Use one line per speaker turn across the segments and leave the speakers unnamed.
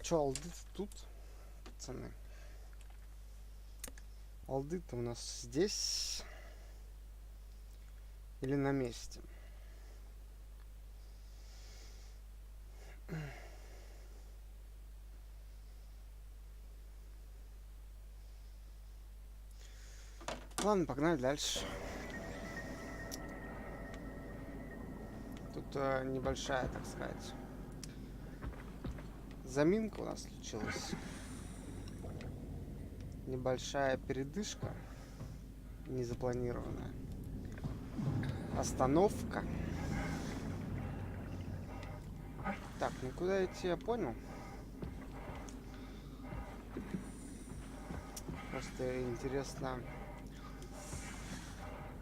чё, алды тут, пацаны? Алды-то у нас здесь или на месте? Ладно, погнали дальше. Тут небольшая, так сказать, заминка у нас случилась. Небольшая передышка, незапланированная. Остановка. Так, ну куда идти, я понял. Просто интересно,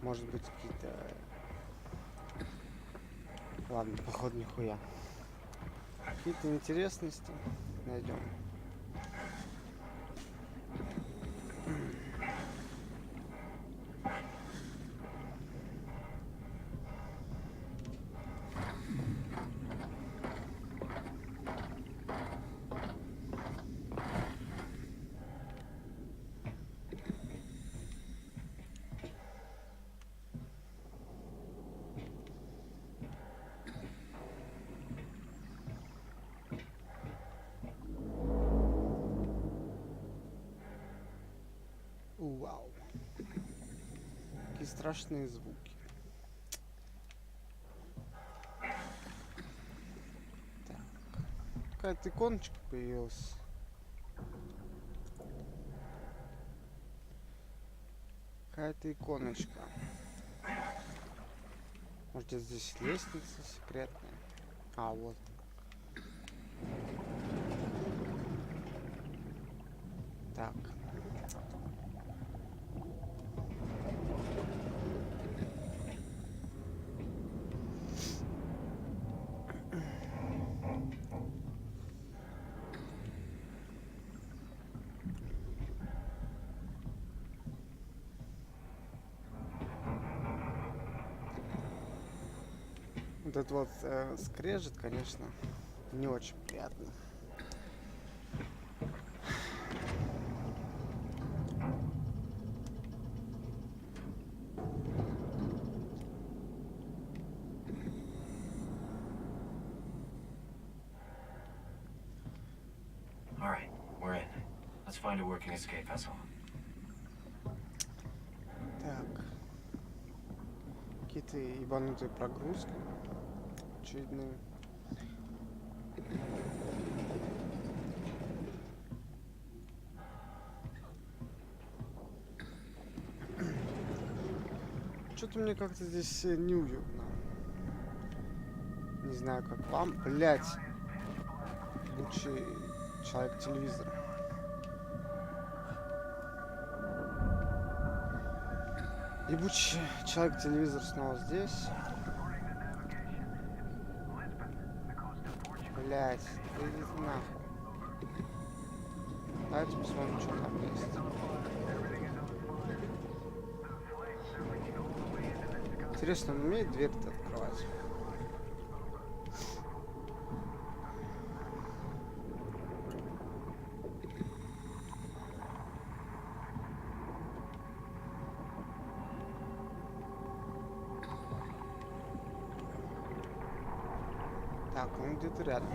может быть, какие-то... Ладно, походу нихуя. Какие-то интересности найдем. Вау. Какие страшные звуки. Так. Какая-то иконочка появилась. Какая-то иконочка. Может, здесь лестница секретная? А, вот. Так. Вот этот вот скрежет, конечно, не очень приятный.
Find a working escape vessel.
Так. Какие-то ебанутые прогрузки. Очередные. Что-то мне как-то здесь неуютно. Не знаю, как вам. Блять. Лучший человек-телевизор. Ебучий человек-телевизор снова здесь. Блять, да иди нахуй. Давайте посмотрим, что там есть. Интересно, он умеет дверь-то открывать? Так, он где-то рядом.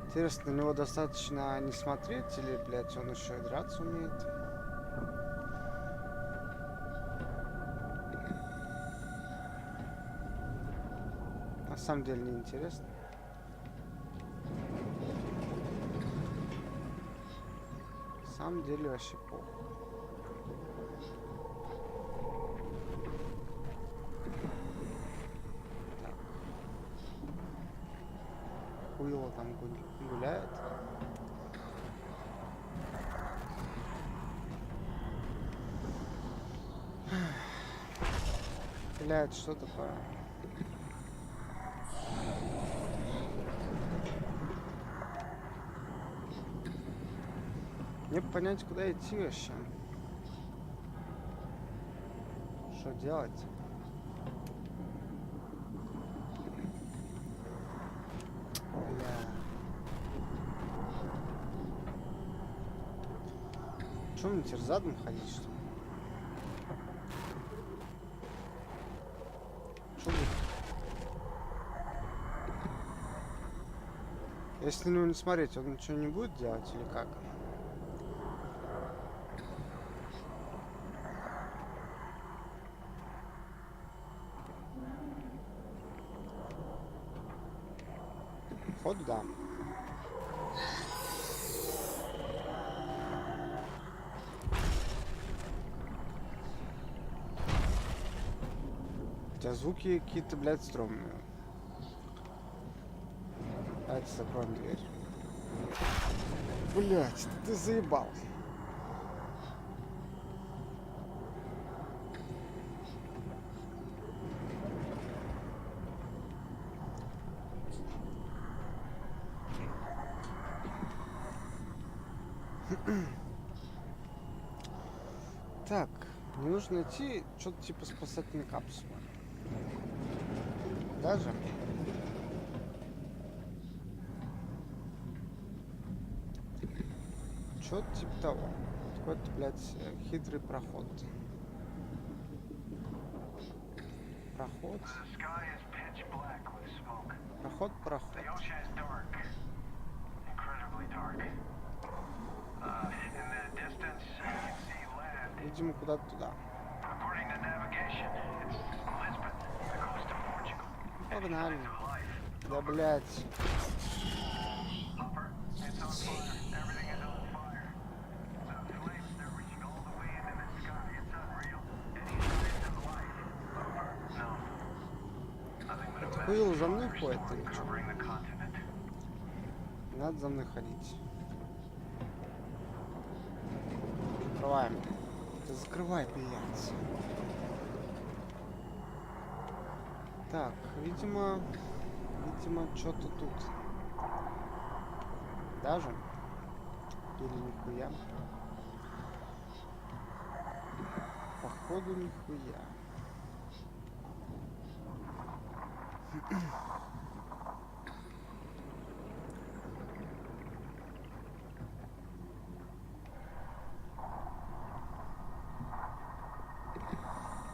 Интересно, на него достаточно не смотреть, или, блядь, он еще и драться умеет? На самом деле неинтересно. самом деле вообще похуй. Так. Хуйло там гуляет. Блядь, что такое? Мне понять, куда идти вообще. Что делать? Бля. Че мне теперь задом ходить, что ли? Что будет? Если на него не смотреть, он ничего не будет делать или как? Походу, да. Хотя звуки какие-то, блядь, стрёмные. Давайте закроем дверь. Блядь, ты заебал. Так, мне нужно найти что-то типа спасательной капсулы. Даже? Что-то типа того. Какой-то, блядь, хитрый проход. Проход. Проход. Видимо, куда-то туда. Погнали. Да, блядь. Хуил за мной ходит или что? Надо за мной ходить. Закрываем. Да закрывай, блядь. Так, видимо, что-то тут. Даже? Или нихуя? Походу, нихуя.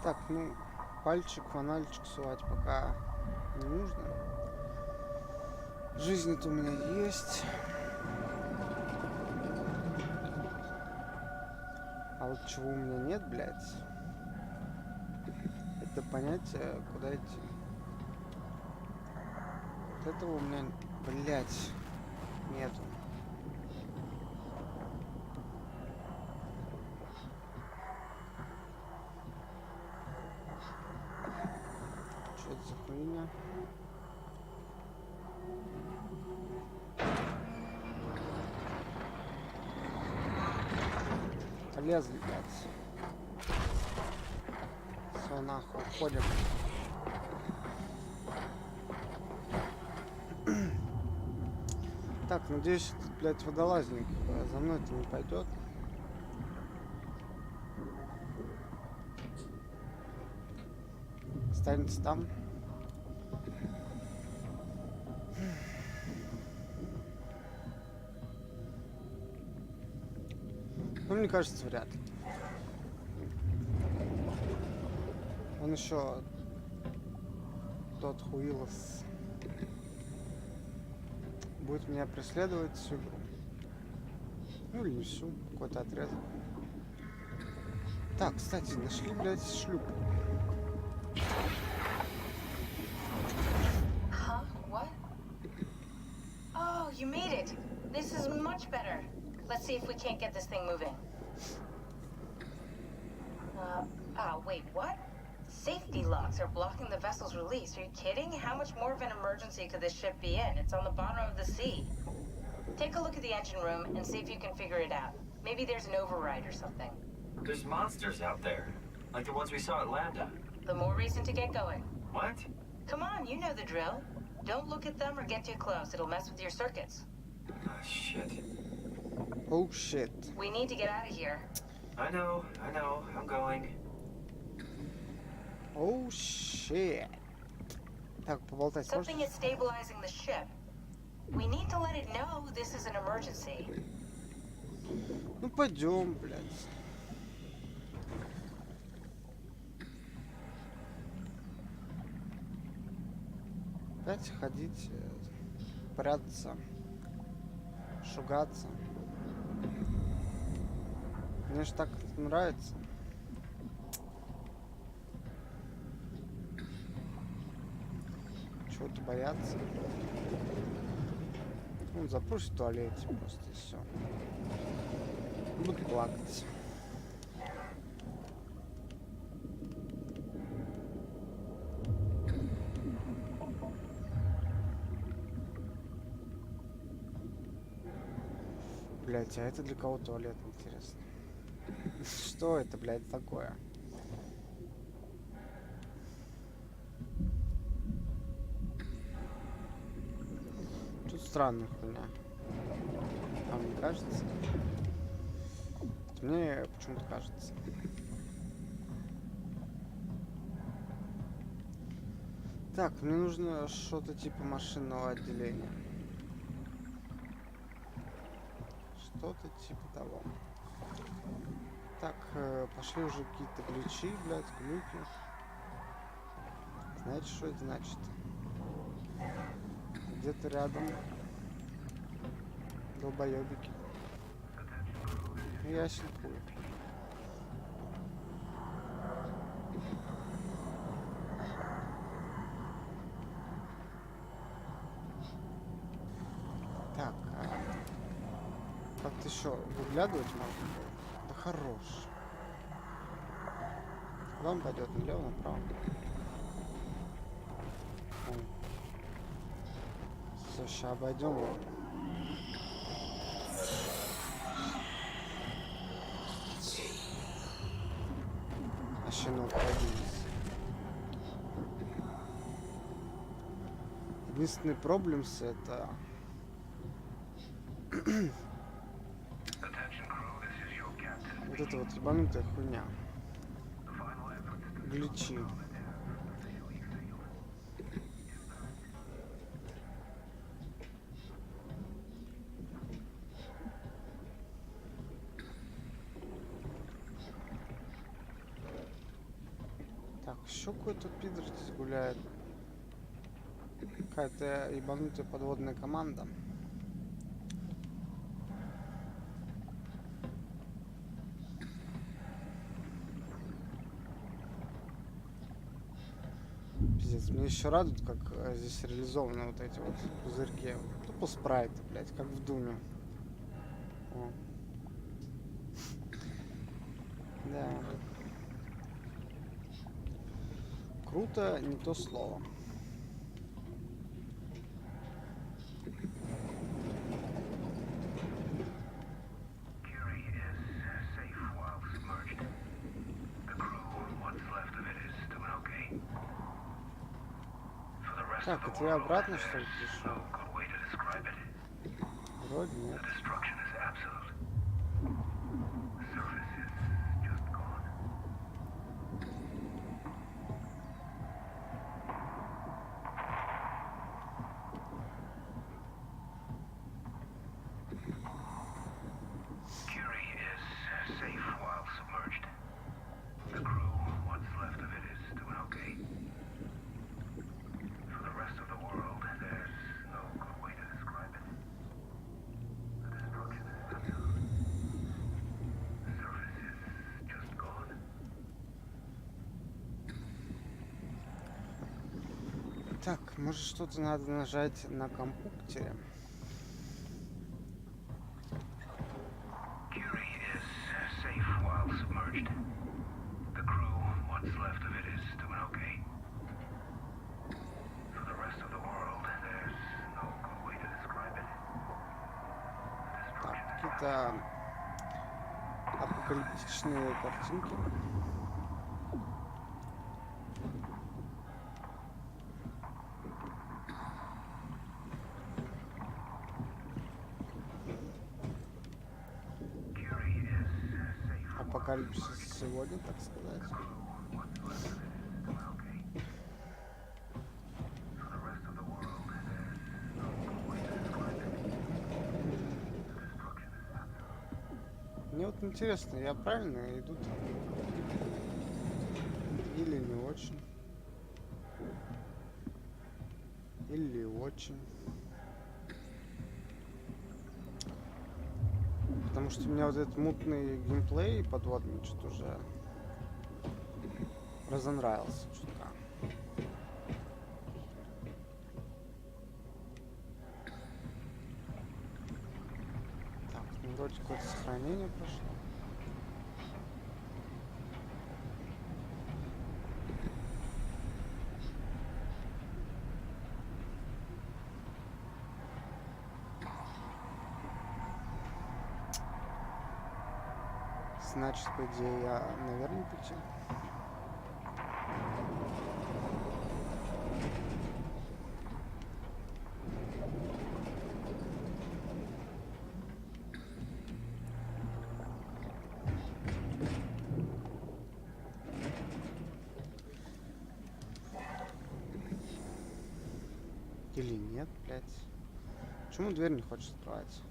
Так, ну, пальчик, фонарик сувать пока не нужно. Жизнь-то у меня есть. А вот чего у меня нет, блядь, это понятие, куда идти. Вот этого у меня, блядь, нету. Что это за хуйня? Полезли, блядь. Все, нахуй, уходим. Так, надеюсь, этот, блядь, водолазник за мной-то не пойдет. Останется там. Ну, мне кажется, вряд ли. Он еще тот хуилос будет меня преследовать всю игру. Ну или не всю, какой-то отрезок. Так, кстати, нашли, блядь, шлюпку.
Huh? What? Oh, you made it. This is much better. Let's see if we can't get this thing moving. Wait, what? Safety locks are blocking the vessel's release. Are you kidding? How much more of an emergency could this ship be in? It's on the bottom of the sea. Take a look at the engine room and see if you can figure it out. Maybe there's an override or something.
There's monsters out there, like the ones we saw at Lambda.
The more reason to get going.
What?
Come on, you know the drill. Don't look at them or get too close. It'll mess with your circuits.
Oh, shit.
Oh shit.
We need to get out of here.
I know. I'm going.
Oh shit. Так, поболтать
Something
можешь?
is stabilizing the ship. We need to let it know this is an emergency.
Ну пойдем, блядь. Опять ходить, прятаться, шугаться. Мне же так нравится. Чего-то бояться. Он запрусь в туалете просто и все. Буду плакать. Блять, а это для кого туалет, интересно? Что это, блядь, такое? Тут странная хуйня. А мне кажется? Мне почему-то кажется. Так, мне нужно что-то типа машинного отделения. Что-то типа того. Так, пошли уже какие-то глючи, блядь, глюки. Знаете, что это значит? Где-то рядом долбоебики. Я щелкую. Так, как-то еще выглядывать можно было? Да хорош. Куда он пойдет? Налево, направо? Все, сейчас обойдем его. А щенок родились. Единственный проблем с это... вот это вот ебанутая хуйня. Глючи. Так, еще какой-то пидор здесь гуляет. Какая-то ебанутая подводная команда. Пиздец, мне еще радует, как здесь реализованы вот эти вот пузырьки. Тупо спрайты, блядь, как в Думе. О. Да. Круто, не то слово. Так, это я обратно, что ли, пришел? Вроде нет. Так, может что-то надо нажать на компьютере. какие-то апокалиптичные картинки. Апокалипсис сегодня, так сказать. Мне вот интересно, я правильно иду там? Или не очень? Или очень? Потому что у меня вот этот мутный геймплей подводный что-то уже разонравился чутка. Так, ну вроде какое-то сохранение прошло. Значит, по идее, я, наверное, пути. Или нет, блядь? Почему дверь не хочет открывать?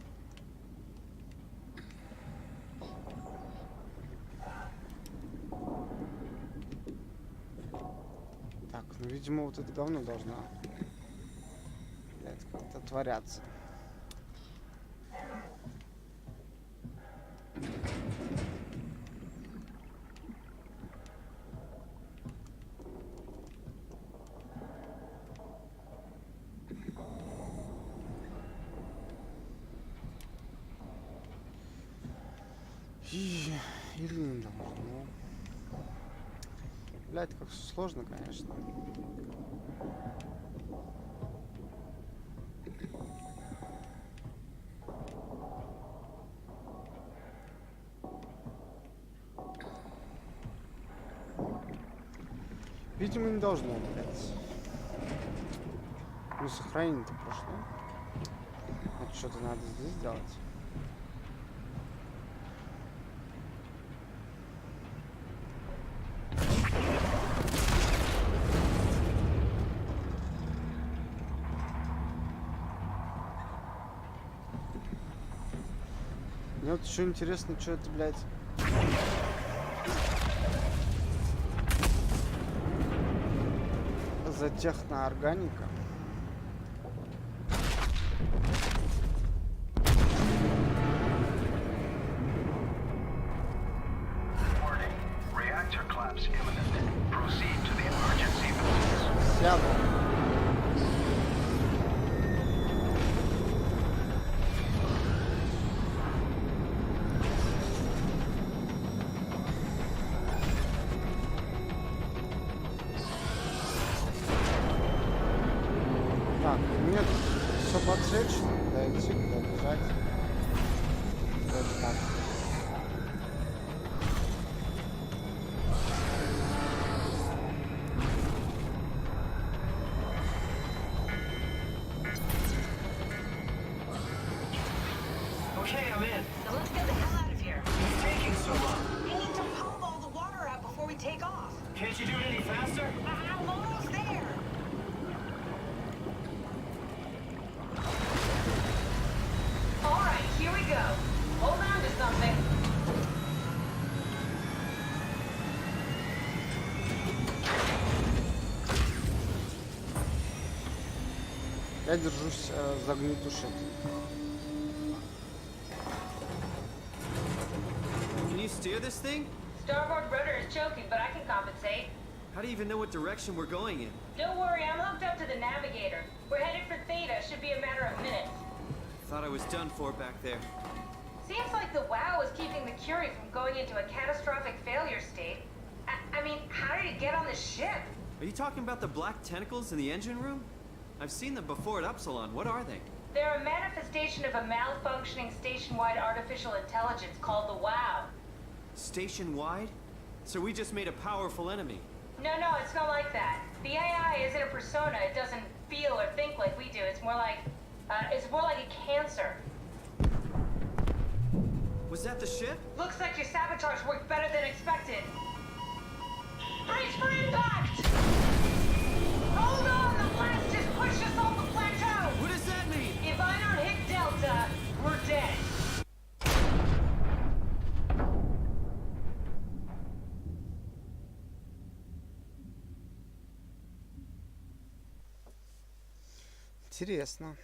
Так, ну, видимо, вот это говно должно, блядь, как-то творяться. Или не должно. Блядь, как все сложно, конечно. Видимо, не должно, блядь. Ну, сохранение-то прошло. Значит, что-то надо здесь сделать. Мне вот еще интересно, что это, блядь. За техноорганика. Сяду. Так, мне тут все подсвечено, куда идти, куда бежать. Вроде так.
Okay, I'm in.
Now let's get the hell out of here.
It's taking so long.
We need to pump all the water out before we take off.
Can't you do it any faster?
I'm almost there. All right, here we go. Hold on to something.
Я держусь за огнетушитель.
Can you steer this thing?
Starboard rudder is choking, but I can compensate.
How do you even know what direction we're going in?
Don't worry, I'm hooked up to the navigator. We're headed for Theta. Should be a matter of minutes.
Thought I was done for back there.
Seems like the WOW is keeping the Curie from going into a catastrophic failure state. I mean, how did it get on the ship?
Are you talking about the black tentacles in the engine room? I've seen them before at Upsilon. What are they?
They're a manifestation of a malfunctioning station-wide artificial intelligence called the WOW.
Station-wide? So we just made a powerful enemy.
No, it's not like that. The AI isn't a persona. It doesn't feel or think like we do. It's more like a cancer.
Was that the ship?
Looks like your sabotage worked better than expected. Brace for impact! Hold on, the blast just pushed us off the plateau!
What does that mean?
If I don't hit Delta, we're dead.
Интересно.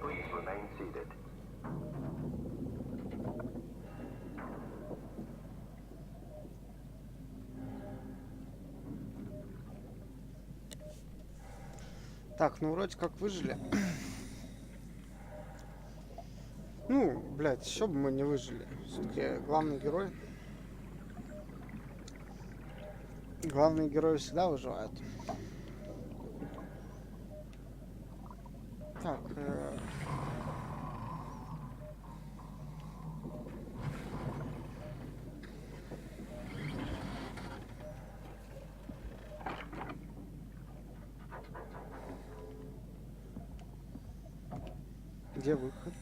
Please remain seated.
Так, ну вроде как выжили. Ну, блядь, еще бы мы не выжили. Все-таки главный герой. Главные герои всегда выживают. Так, где выход?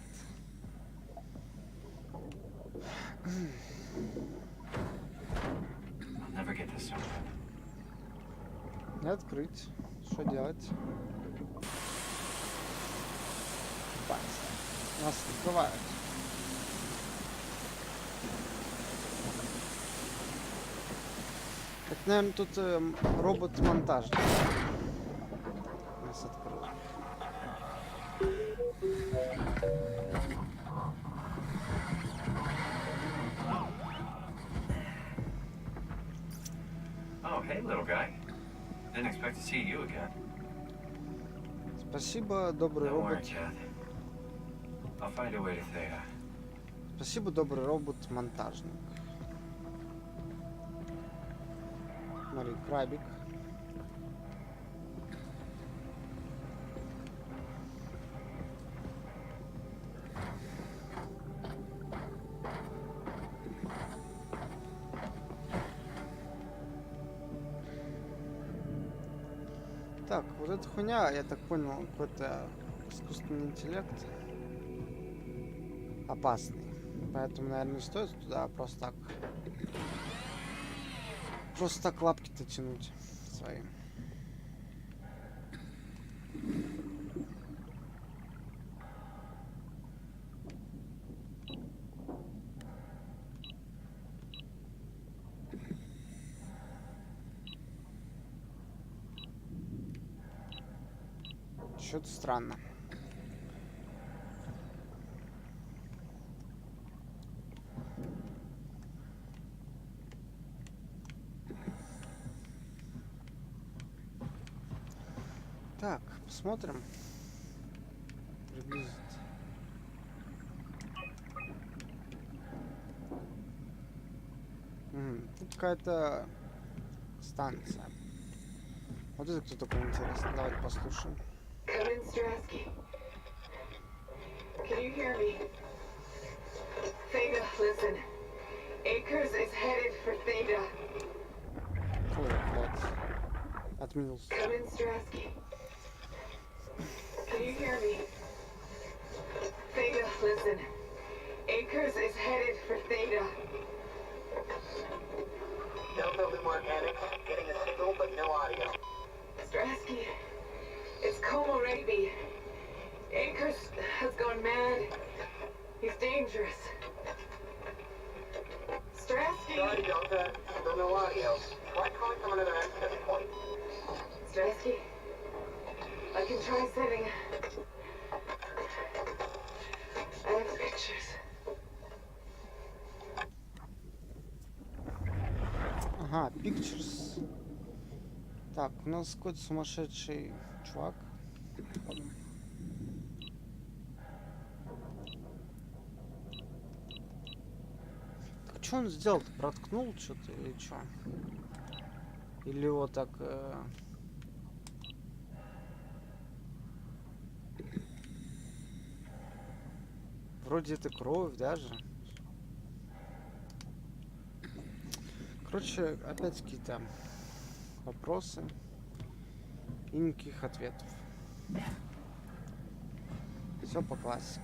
I'll never get this open.
Не открыть. Что делать? Бать. Нас открывают. Это, наверное, тут робот-монтажник. Нас открыл.
Oh, hey, little guy. Didn't expect to see you again.
Спасибо, добрый
Don't worry,
робот.
Chad. I'll find a way to Theta.
Спасибо, добрый робот-монтажник. Смотри, крабик. Так, вот эта хуйня, я так понял, какой-то искусственный интеллект опасный. Поэтому, наверное, не стоит туда просто так лапки-то тянуть свои. Что-то странно. Так, посмотрим. Приблизить. Тут какая-то станция. Вот это кто такой интересный. Давайте послушаем.
Come in, Strasky. Can you hear me? Theta, listen. Akers is headed for Theta.
Ой, блядь. Отменился.
Come in, Strasky. Can you hear me? Theta, listen. Akers is headed for Theta.
Delta Luma Organics, getting a signal but no audio.
Strasky, it's Como Raby. Akers has gone mad. He's dangerous. Strasky!
Sorry, Delta, still no audio. Try calling from another access point.
Strasky, I can try setting. I have pictures.
Ага, Pictures. Так, у нас какой-то сумасшедший чувак. Так, что он сделал-то? Проткнул что-то или что? Или вот так... Вроде это кровь даже. Короче, опять какие-то вопросы и никаких ответов. Все по классике.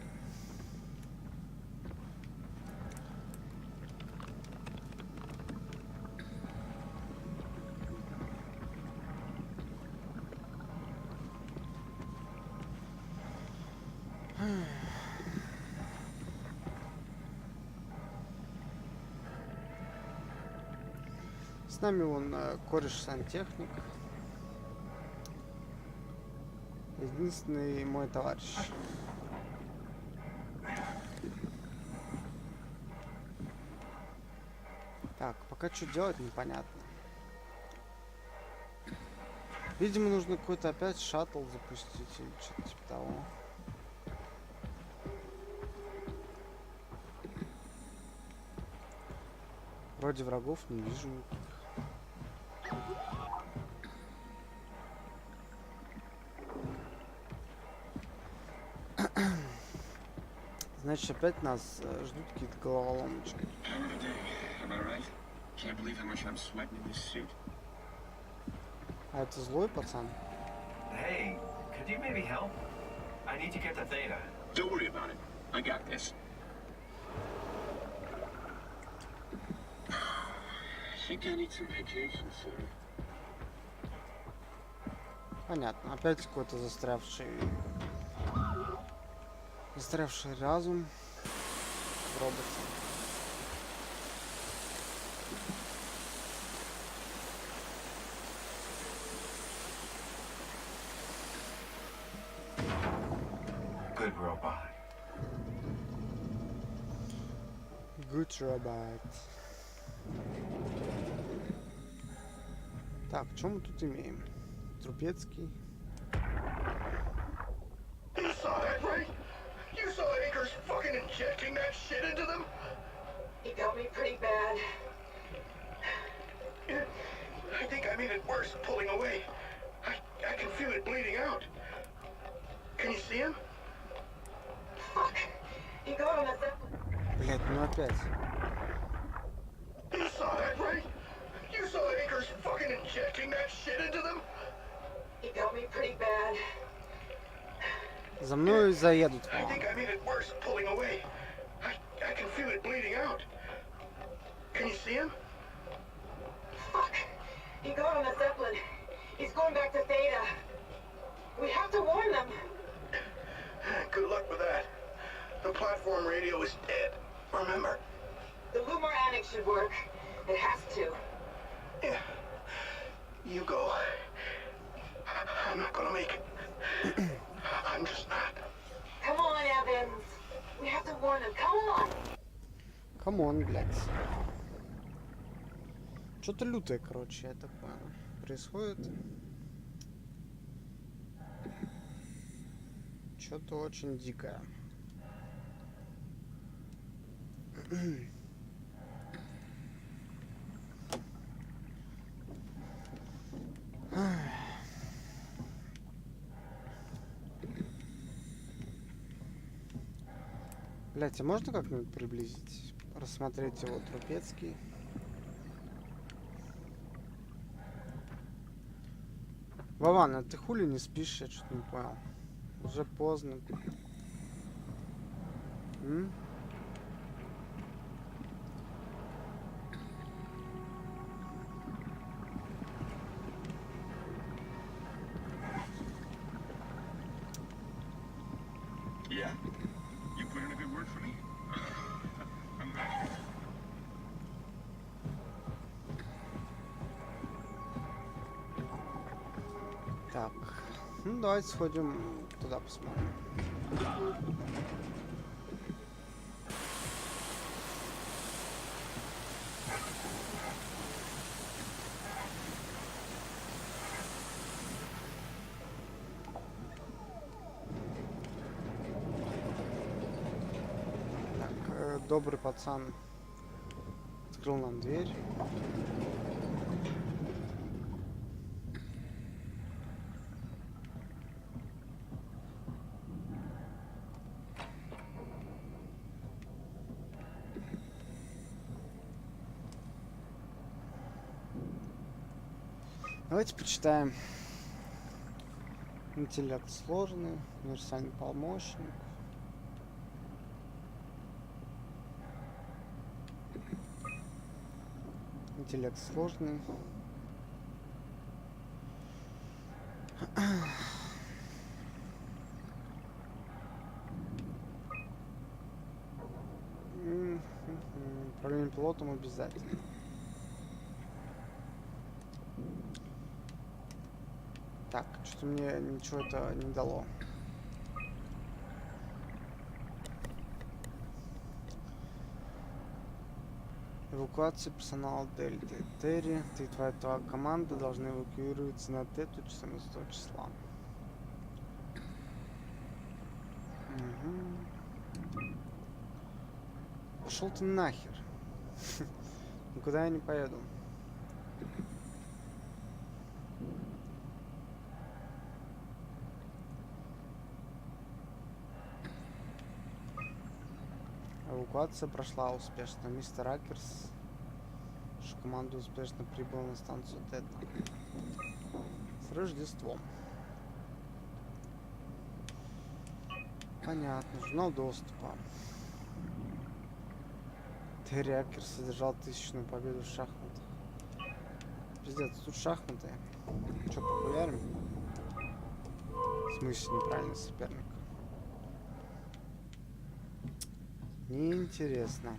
С нами вон кореш-сантехник. Единственный мой товарищ. Так, пока что делать непонятно. Видимо, нужно какой-то опять шаттл запустить или что-то типа того. Вроде врагов не вижу никаких. Значит, опять нас ждут какие-то головоломочки. А это злой пацан?
Hey, could you maybe help? I need to get to Theta.
Don't worry about it. I got this. I think I need some vacation, sir.
Понятно. Опять какой-то застрявший разум в роботе.
Good robot.
Good robot. Так, что мы тут имеем? Трупецкий.
You saw that, right? You saw Akers fucking injecting that shit into them?
He got me pretty bad.
I think I made it worse pulling away. I can feel it bleeding out. Can you see him?
Fuck. He got on a zeppelin.
Блять, ну опять.
You saw that, right? You saw Akers fucking injecting that shit into them?
He got me pretty bad.
За мной заедут.
I think I made it worse pulling away. I can feel it bleeding out. Can you see him?
Fuck. He got on a zeppelin. He's going back to Theta. We have to warn them.
Good luck with that. The platform radio is dead. Remember?
The Lumar Annex should work. It has to.
Yeah. You go. I'm not gonna make it. I'm just not.
Come on, Evans. We have to warn them. Come on.
Камон, блядь. Что-то лютое, короче, я так понял. Происходит. Что-то очень дикое. Блять, а можно как-нибудь приблизить? Рассмотреть его Трупецкий. Вован, а ты хули не спишь? Я что-то не понял. Уже поздно. М?
Yeah? You put in a good word for me? I'm glad.
Так. Ну, давайте сходим туда посмотрим. Так, добрый пацан открыл нам дверь. Давайте почитаем. Интеллект сложный, универсальный помощник. Интеллект сложный. Управление пилотом обязательно. Так, что-то мне ничего это не дало. Эвакуация персонала Дельты. Терри, ты и твоя команда должны эвакуироваться на Тету 14 числа. Угу. Пошел ты нахер. Никуда я не поеду. Эвакуация прошла успешно. Мистер Акерс, наша команда успешно прибыла на станцию Тета. С Рождеством. Понятно. Журнал доступа. Терри Акерс одержал 1000-ю победу в шахматах. Пиздец, тут шахматы. Чё, погулярим? В смысле неправильный соперник? Неинтересно.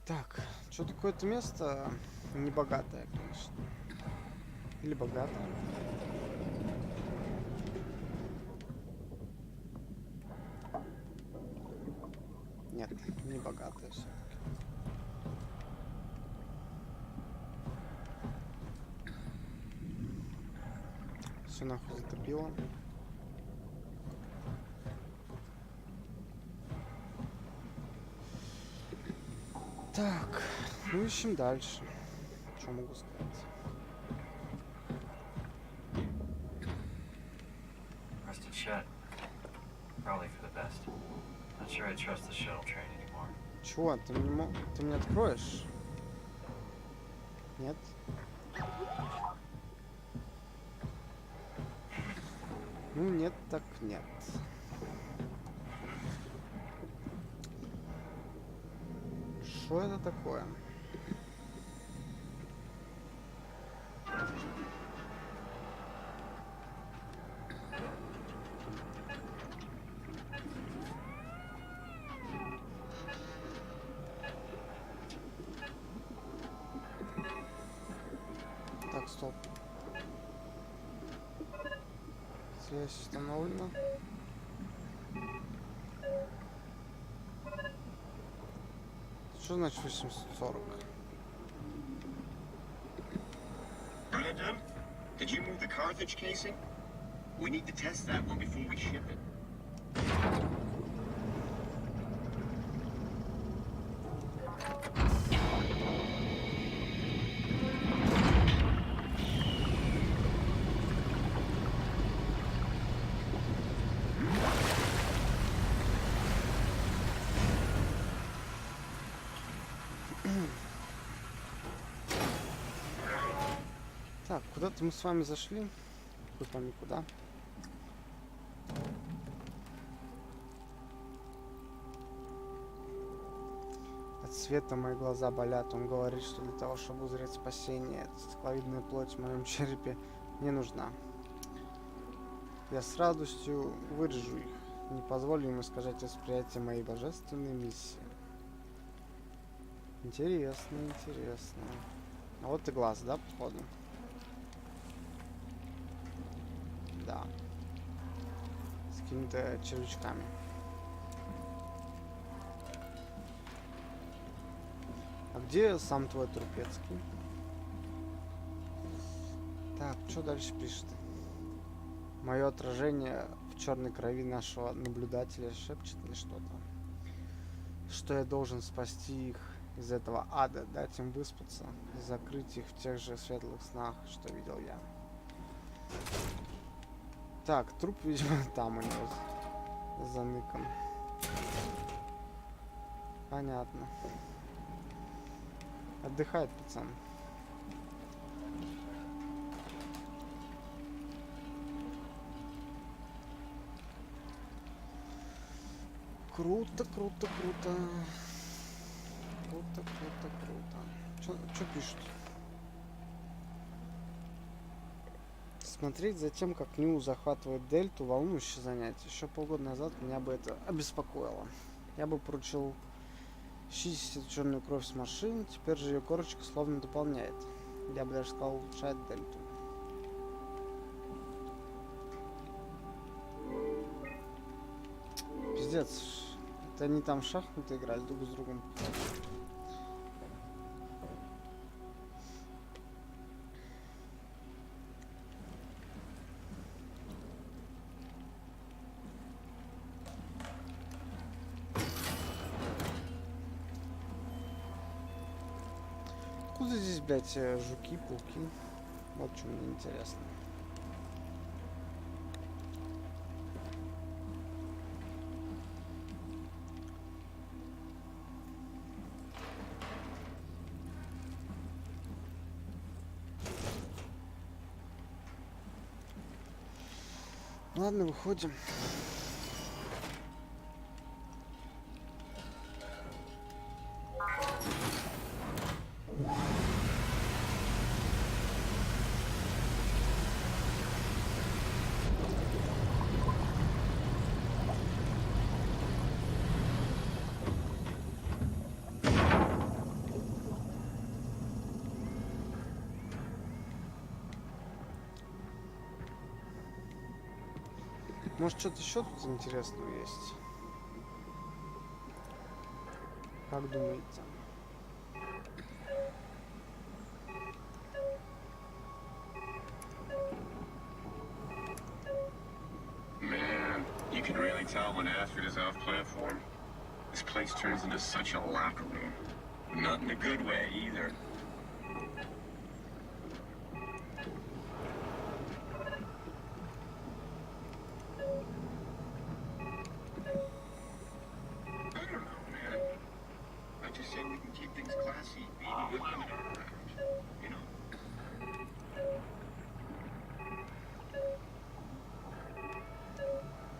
Так, что такое это место? Небогатое, конечно. Или богатое. Нет, не богатое все-таки. Все нахуй затопило. Так, ну ищем дальше. Что могу сказать?
Rusted shut. Probably for the best. Not sure I trust the shuttle train anymore.
Чего? Ты мне откроешь? Нет? Ну нет, так нет. Что это такое? Так, стоп. Связь установлена. Что значит 840?
Brandon, did you move the Carthage casing? We need to test that one before we ship it.
Так, куда-то мы с вами зашли. Вы там никуда. От света мои глаза болят. Он говорит, что для того, чтобы узреть спасение, эта стекловидная плоть в моем черепе не нужна. Я с радостью вырежу их. Не позволю им искажать восприятие моей божественной миссии. Интересно, интересно. А вот и глаз, да, походу? Да. С какими-то червячками. А где сам твой Трупецкий? Так, что дальше пишет? Мое отражение в черной крови нашего наблюдателя шепчет мне что-то. Что я должен спасти их из этого ада, дать им выспаться и закрыть их в тех же светлых снах, что видел я. Так, труп, видимо, там у него. заныком. Понятно. Отдыхает пацан. Круто, круто, круто. Круто, круто, круто. Чё пишут? Смотреть за тем, как Нью захватывает Дельту, волнующее занятие. Еще полгода назад меня бы это обеспокоило. Я бы поручил чистить черную кровь с машин, теперь же ее корочка словно дополняет. Я бы даже сказал, улучшает Дельту. Пиздец. Это они там в шахматы играли друг с другом. Откуда здесь, блядь, жуки, пауки? Вот что мне интересно. Ладно, выходим. Может, что-то еще тут интересного есть? Как думаете?
Man, you can really tell when Astrid is off platform. This place turns into such a locker room. Not in a good way either.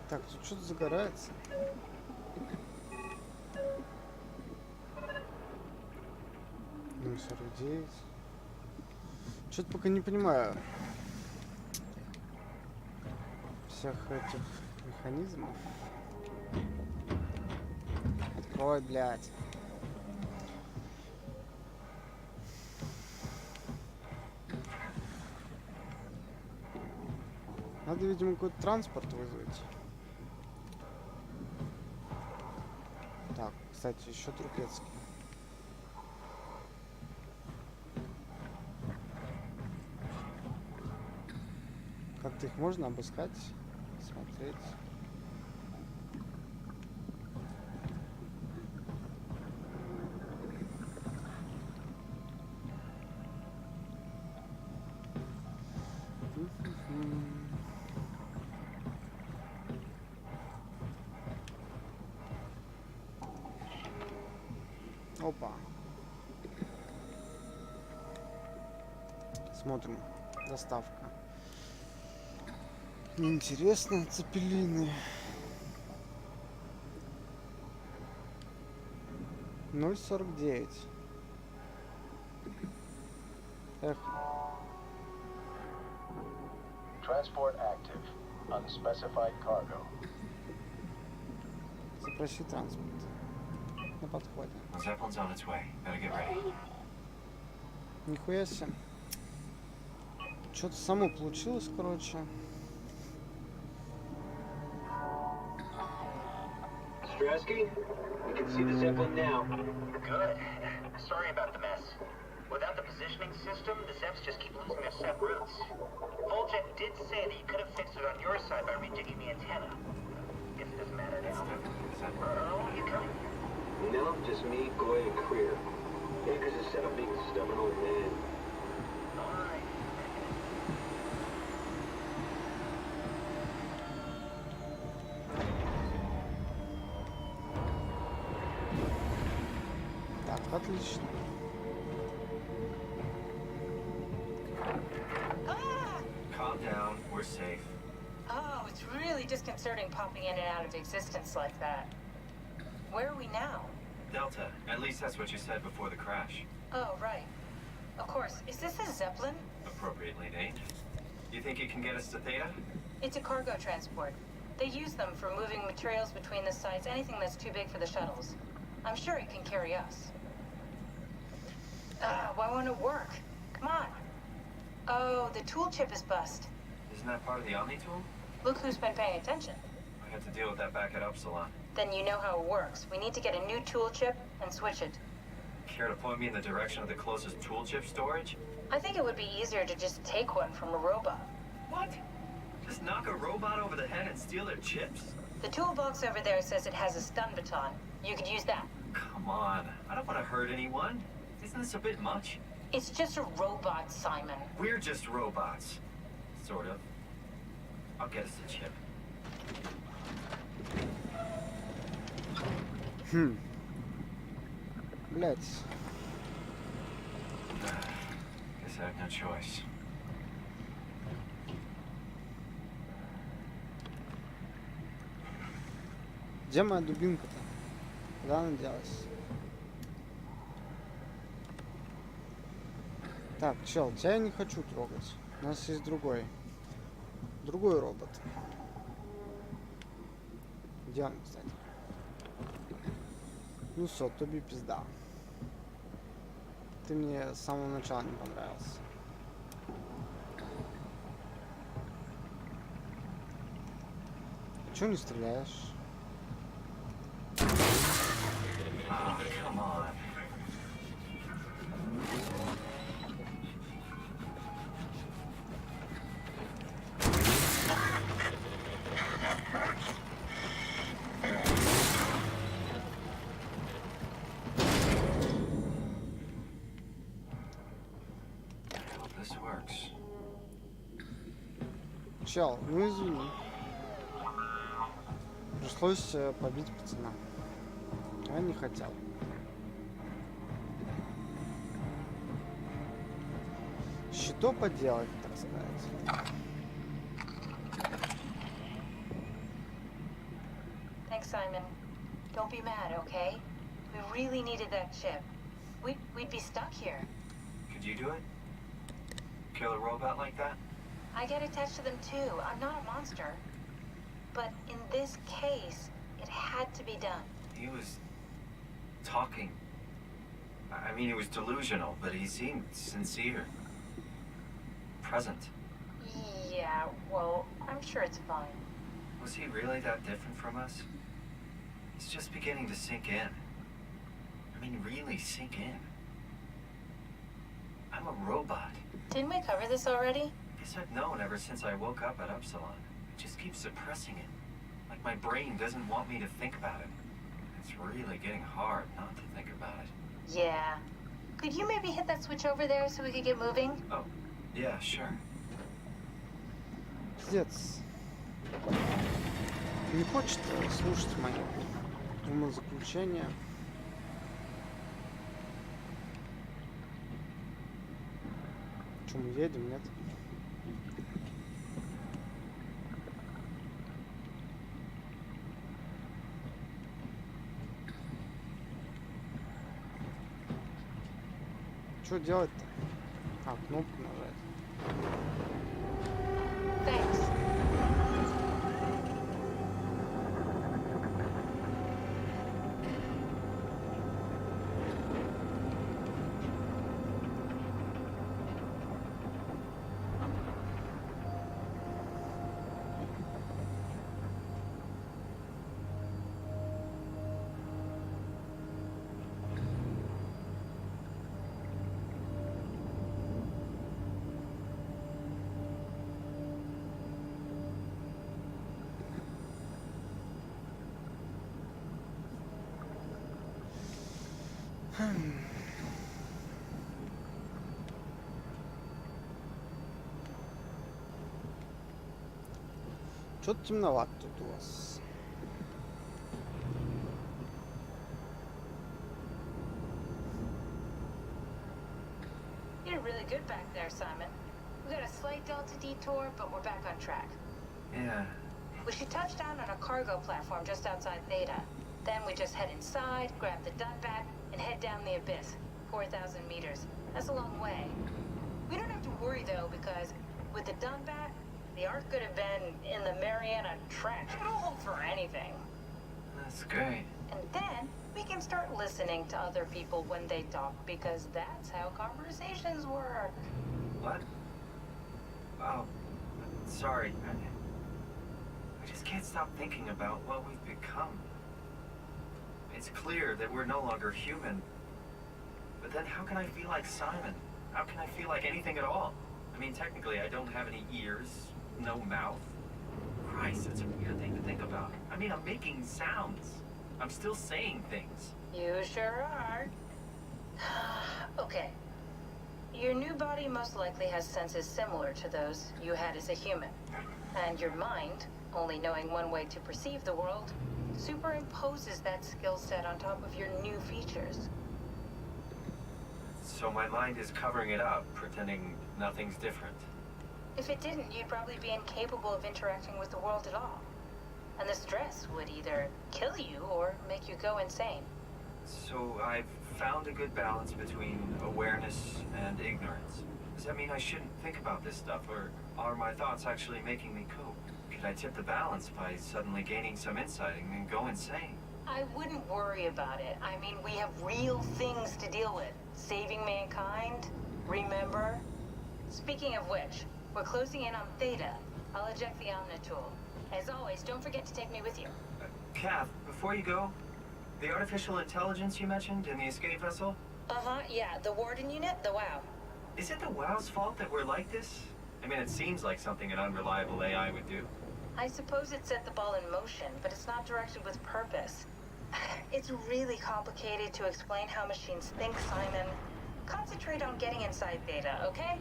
Так, тут что-то загорается. Ну, 49. Что-то пока не понимаю всех этих механизмов. Открой, блядь. Надо, видимо, какой-то транспорт вызвать. Так, кстати, еще Трупецкий. Как-то их можно обыскать, смотреть. Опа. Смотрим. Доставка. Интересно, цепелины. 0,49. Эх.
Transport active. Unspecified cargo.
Запроси транспорт. На подходе.
Zeppelin's on its way. Better get ready.
Нихуя себе. Что-то само получилось, короче.
Strasky, we can see the Zeppelin now.
Good. Sorry about the mess. Without the positioning system, the Zeps just keep losing their set routes. Voljet did say that you could have fixed it on your side by rejigging the antenna. Guess it doesn't matter now. Oh, you coming?
No, just me, Goy, and Creer. Akers is set up being a stubborn old man.
Alright.
Отлично.
Ah!
Calm down. We're safe.
Oh, it's really disconcerting popping in and out of existence like that. Where are we now?
Delta. At least that's what you said before the crash.
Oh, right. Of course. Is this a Zeppelin?
Appropriately named. You think it can get us to Theta?
It's a cargo transport. They use them for moving materials between the sites, anything that's too big for the shuttles. I'm sure it can carry us. Why won't it work? Come on. Oh, the tool chip is bust.
Isn't that part of the Omni tool?
Look who's been paying attention.
I had to deal with that back at Upsilon.
Then you know how it works. We need to get a new tool chip and switch it.
Care to point me in the direction of the closest tool chip storage?
I think it would be easier to just take one from a robot.
What? Just knock a robot over the head and steal their chips?
The toolbox over there says it has a stun baton. You could use that.
Come on. I don't want to hurt anyone. Isn't this a bit much?
It's just a robot, Simon.
We're just robots. Sort of. I'll get us a chip.
Блять.
Guess I have no choice.
Где моя дубинка-то? Куда она делась? Так, чел, тебя я не хочу трогать. У нас есть другой. Другой робот. Где он, кстати? Ну все, тобі пизда. Ты мне с самого начала не понравился. Чего не стреляешь?
Oh, come on. I hope this works.
Чел, ну извини. Пришлось побить пацана. Я не хотел. Что поделать, так сказать.
Thanks, Simon. Don't be mad, okay? We really needed that chip. We'd be stuck here.
Could you do it? Kill a robot like that?
I get attached to them too. I'm not a monster. But in this case, it had to be done.
He was talking. I mean, he was delusional, but he seemed sincere. Present.
Yeah, well, I'm sure it's fine.
Was he really that different from us? It's just beginning to sink in. I mean, really sink in. I'm a robot.
Didn't we cover this already?
Guess I've known ever since I woke up at Upsilon. I just keep suppressing it. Like my brain doesn't want me to think about it. It's really getting hard not to think about it.
Yeah. Could you maybe hit that switch over there so we could get moving?
Oh, yeah, sure.
Пиздец. Не хочет слушать мои умозаключения. Че, мы едем, нет? Что делать-то? А, кнопку нажать.
Thanks.
Что-то темновато тут у вас.
really good back there, Simon. We got a slight delta detour, but we're back on track.
Yeah.
We should touch down on a cargo platform just outside Theta. Then we just head inside, grab the Dunbat, and head down the abyss. 4,000 meters. That's a long way. We don't have to worry, though, because with the Dunbat, the Ark could have been in the Mariana Trench. It'll hold for anything.
That's great.
And then we can start listening to other people when they talk, because that's how conversations work.
What? Oh, sorry. I just can't stop thinking about what we've become. It's clear that we're no longer human. But then how can I feel like Simon? How can I feel like anything at all? I mean, technically, I don't have any ears, no mouth. Christ, that's a weird thing to think about. I mean, I'm making sounds. I'm still saying things.
You sure are. Okay. Your new body most likely has senses similar to those you had as a human. And your mind, only knowing one way to perceive the world, superimposes that skill set on top of your new features.
So my mind is covering it up, pretending nothing's different.
If it didn't, you'd probably be incapable of interacting with the world at all. And the stress would either kill you or make you go insane.
So I've found a good balance between awareness and ignorance. Does that mean I shouldn't think about this stuff, or are my thoughts actually making me cope? Could I tip the balance by suddenly gaining some insight and then go insane?
I wouldn't worry about it. I mean, we have real things to deal with. Saving mankind, remember? Speaking of which, we're closing in on Theta. I'll eject the Omnitool. As always, don't forget to take me with you.
Kath, before you go, the artificial intelligence you mentioned in the escape vessel?
Uh-huh, yeah, the Warden unit, the WOW.
Is it the WOW's fault that we're like this? I mean, it seems like something an unreliable AI would do.
I suppose it set the ball in motion, but it's not directed with purpose. It's really complicated to explain how machines think, Simon. Concentrate on getting inside Theta, okay?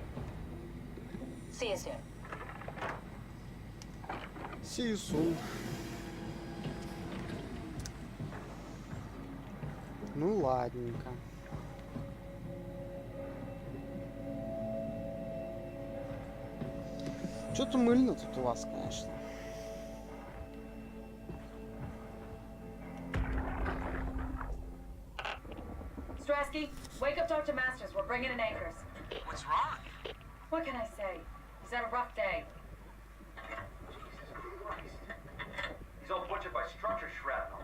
See you soon.
See you soon. Ну ладненько. Что-то мыльно тут у вас, конечно.
Strasky, wake up Dr. Masters. We're bringing in anchors.
What's wrong?
What can I say? He's had a rough day.
He's all butchered by structure shrapnel.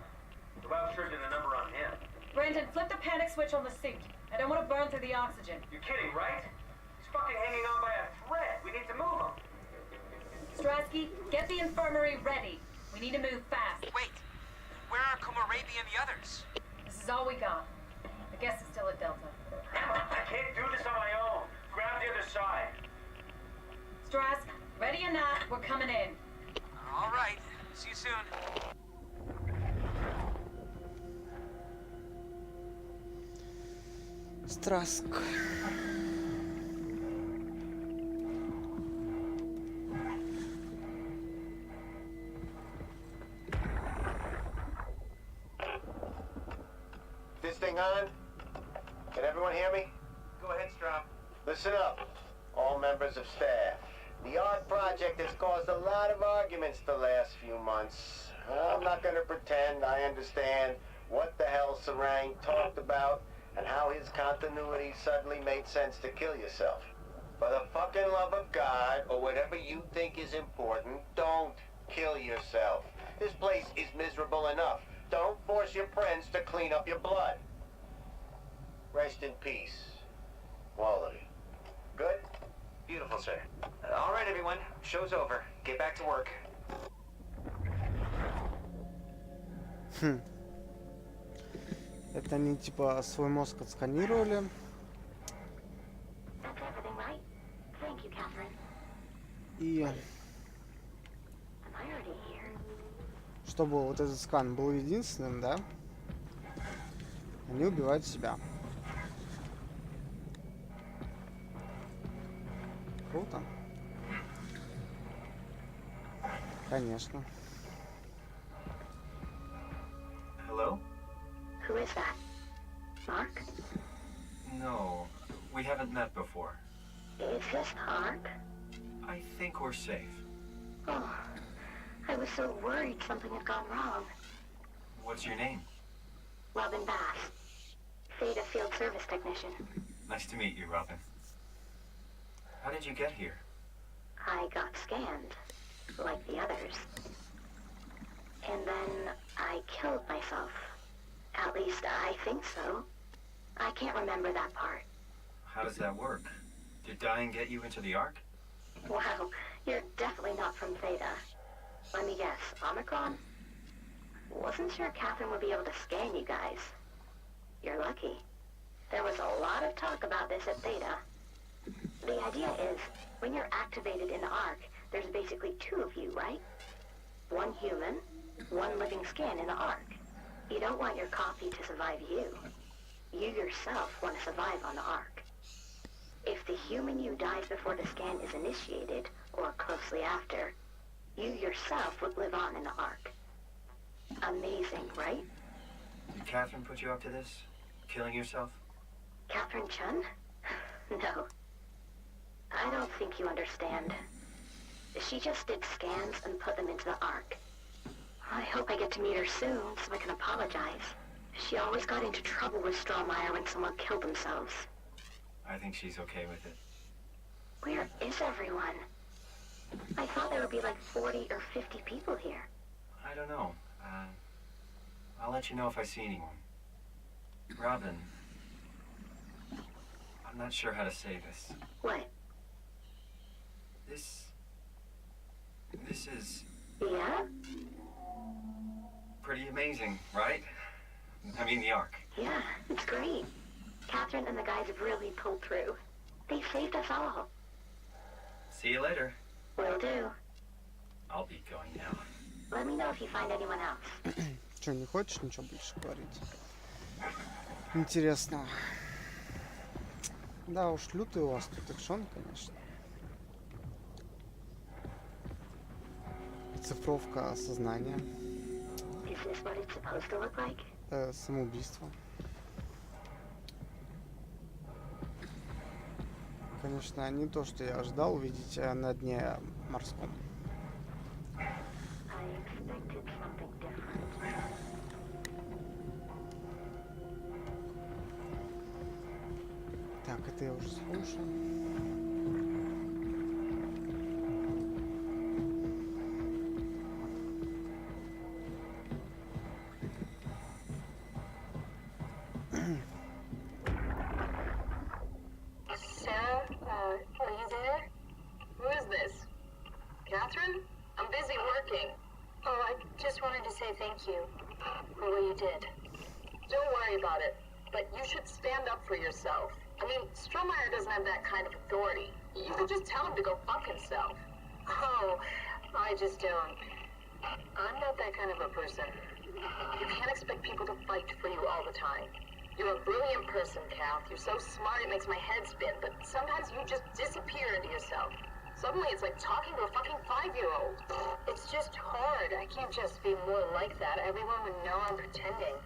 The WOW sure did a number on him.
Brandon, flip the panic switch on the suit. I don't want to burn through the oxygen.
You're kidding, right? He's fucking hanging on by a thread. We need to move him.
Strasky, get the infirmary ready. We need to move fast.
Wait, where are Komorabi and the others?
This is all we got. I guess it's still at Delta.
Emma, I can't do this on my own. Grab the other side.
Strask, ready or not, we're coming in.
All right, see you soon.
Страск.
This thing on? Can everyone hear me?
Go ahead, Strom.
Listen up, all members of staff. The art project has caused a lot of arguments the last few months. I'm not going to pretend I understand what the hell Sarang talked about and how his continuity suddenly made sense to kill yourself. For the fucking love of God, or whatever you think is important, don't kill yourself. This place is miserable enough. Don't force your friends to clean up your blood. Rest in peace, all of you. Good?
Beautiful, sir. All right, everyone. Show's over. Get back to work.
Это они типа свой мозг отсканировали. И чтобы вот этот скан был единственным, да? Они убивают себя. Круто. Конечно.
Hello?
Who is that? Mark?
No, we haven't met before.
Is this the Ark?
I think we're safe.
Oh, I was so worried something had gone wrong.
What's your name?
Robin Bass, Theta Field Service Technician.
Nice to meet you, Robin. How did you get here?
I got scanned, like the others. And then I killed myself. At least I think so. I can't remember that part.
How does that work? Did dying get you into the Ark?
Wow, you're definitely not from Theta. Let me guess, Omicron? Wasn't sure Catherine would be able to scan you guys. You're lucky. There was a lot of talk about this at Theta. The idea is, when you're activated in the Ark, there's basically two of you, right? One human, one living skin in the Ark. You don't want your copy to survive you. You yourself want to survive on the Ark. If the human you dies before the scan is initiated, or closely after, you yourself would live on in the Ark. Amazing, right?
Did Catherine put you up to this? Killing yourself?
Catherine Chun? No. I don't think you understand. She just did scans and put them into the Ark. I hope I get to meet her soon so I can apologize. She always got into trouble with Strohmeyer when someone killed themselves.
I think she's okay with it.
Where is everyone? I thought there would be like 40 or 50 people here.
I don't know. I'll let you know if I see anyone. Robin, I'm not sure how to say this.
What?
This is
Yeah?
pretty amazing, right? I mean, the Ark.
Yeah, it's great. Catherine and the guys have really pulled through. They saved us all.
See you later.
Will do.
I'll be going now.
Let me know if you find anyone else.
Че, не хочешь ничего больше говорить? Интересно. Да уж, лютый у вас тут экшон, конечно. Цифровка сознания.
Is this what it's supposed to look like?
Самоубийство. Конечно, не то, что я ожидал увидеть на дне морском.
I expected something different.
Так, это я уже слушал.
Sarah, are you there? Who is this? Catherine? I'm busy working.
Oh, I just wanted to say thank you for what you did.
Don't worry about it, but you should stand up for yourself. I mean, Strohmeyer doesn't have that kind of authority. You could just tell him to go fuck himself.
Oh, I just don't. I'm not that kind of a person.
You can't expect people to fight for you all the time. You're a brilliant person, Kath. You're so smart it makes my head spin, but sometimes you just disappear into yourself. Suddenly it's like talking to a fucking 5-year-old.
It's just hard. I can't just be more like that. Everyone would know I'm pretending.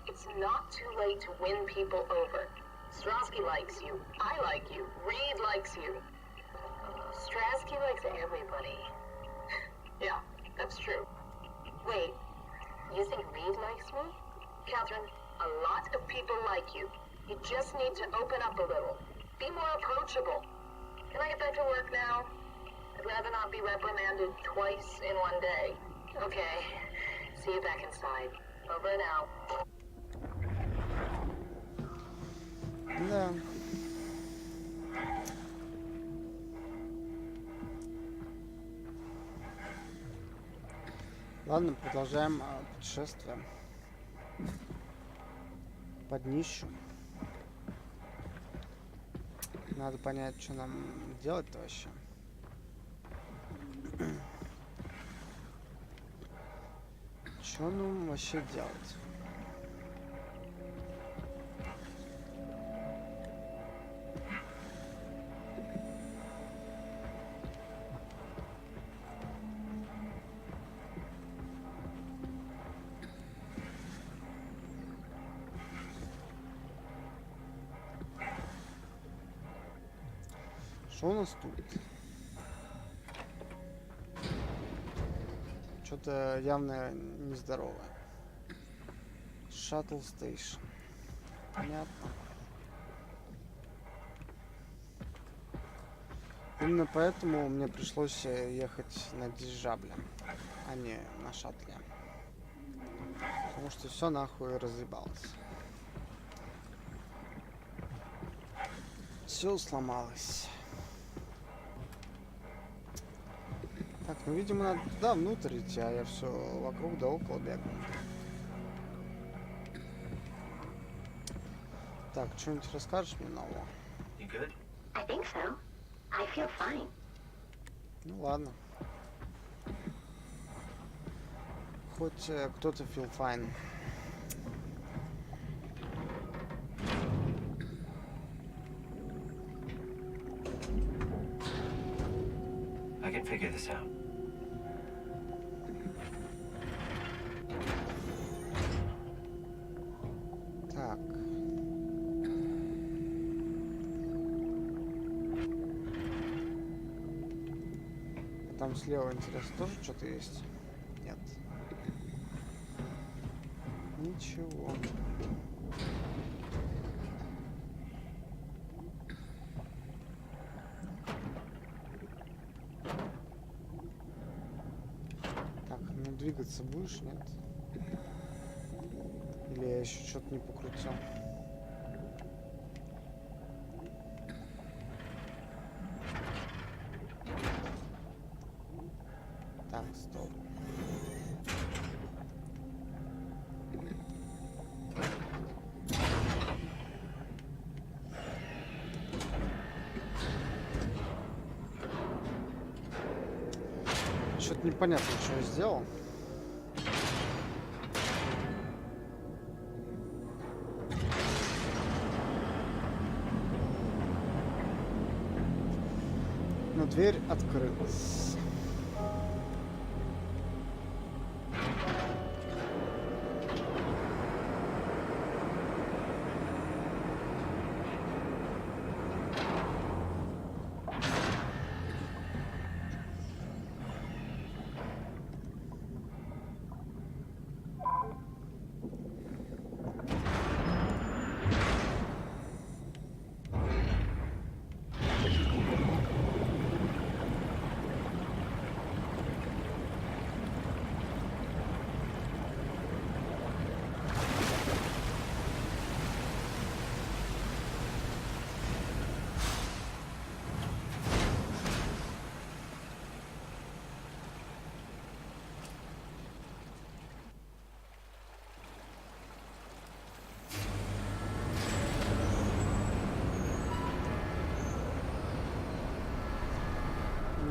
It's not too late to win people over. Strasky likes you. I like you. Reed likes you.
Strasky likes everybody.
Yeah, that's true.
Wait, you think Reed likes me?
Catherine, a lot of people like you. You just need to open up a little. Be more approachable. Can I get back to work now? I'd rather not be reprimanded twice in one day.
Okay. See you back inside.
Over and out.
Да. Ладно, продолжаем путешествие под днищу. Надо понять, что нам делать-то вообще. Что нам вообще делать? Что у нас тут? Что-то явно нездоровое. Шаттл стейшн. Понятно. Именно поэтому мне пришлось ехать на дирижабле, а не на шаттле. Потому что все нахуй разъебалось. Все сломалось. Так, ну видимо надо туда внутрь идти, а я все вокруг да около бегаю. Так, что-нибудь расскажешь мне нового?
I think so. I feel fine.
Ну ладно. Хоть кто-то feel fine.
I can figure this out.
Так. Там слева, интересно, тоже что-то есть? Нет. Ничего. Так, ну двигаться будешь, нет? Или я еще что-то не покрутил? Так, стоп. Что-то непонятно, что я сделал. Но дверь открылась.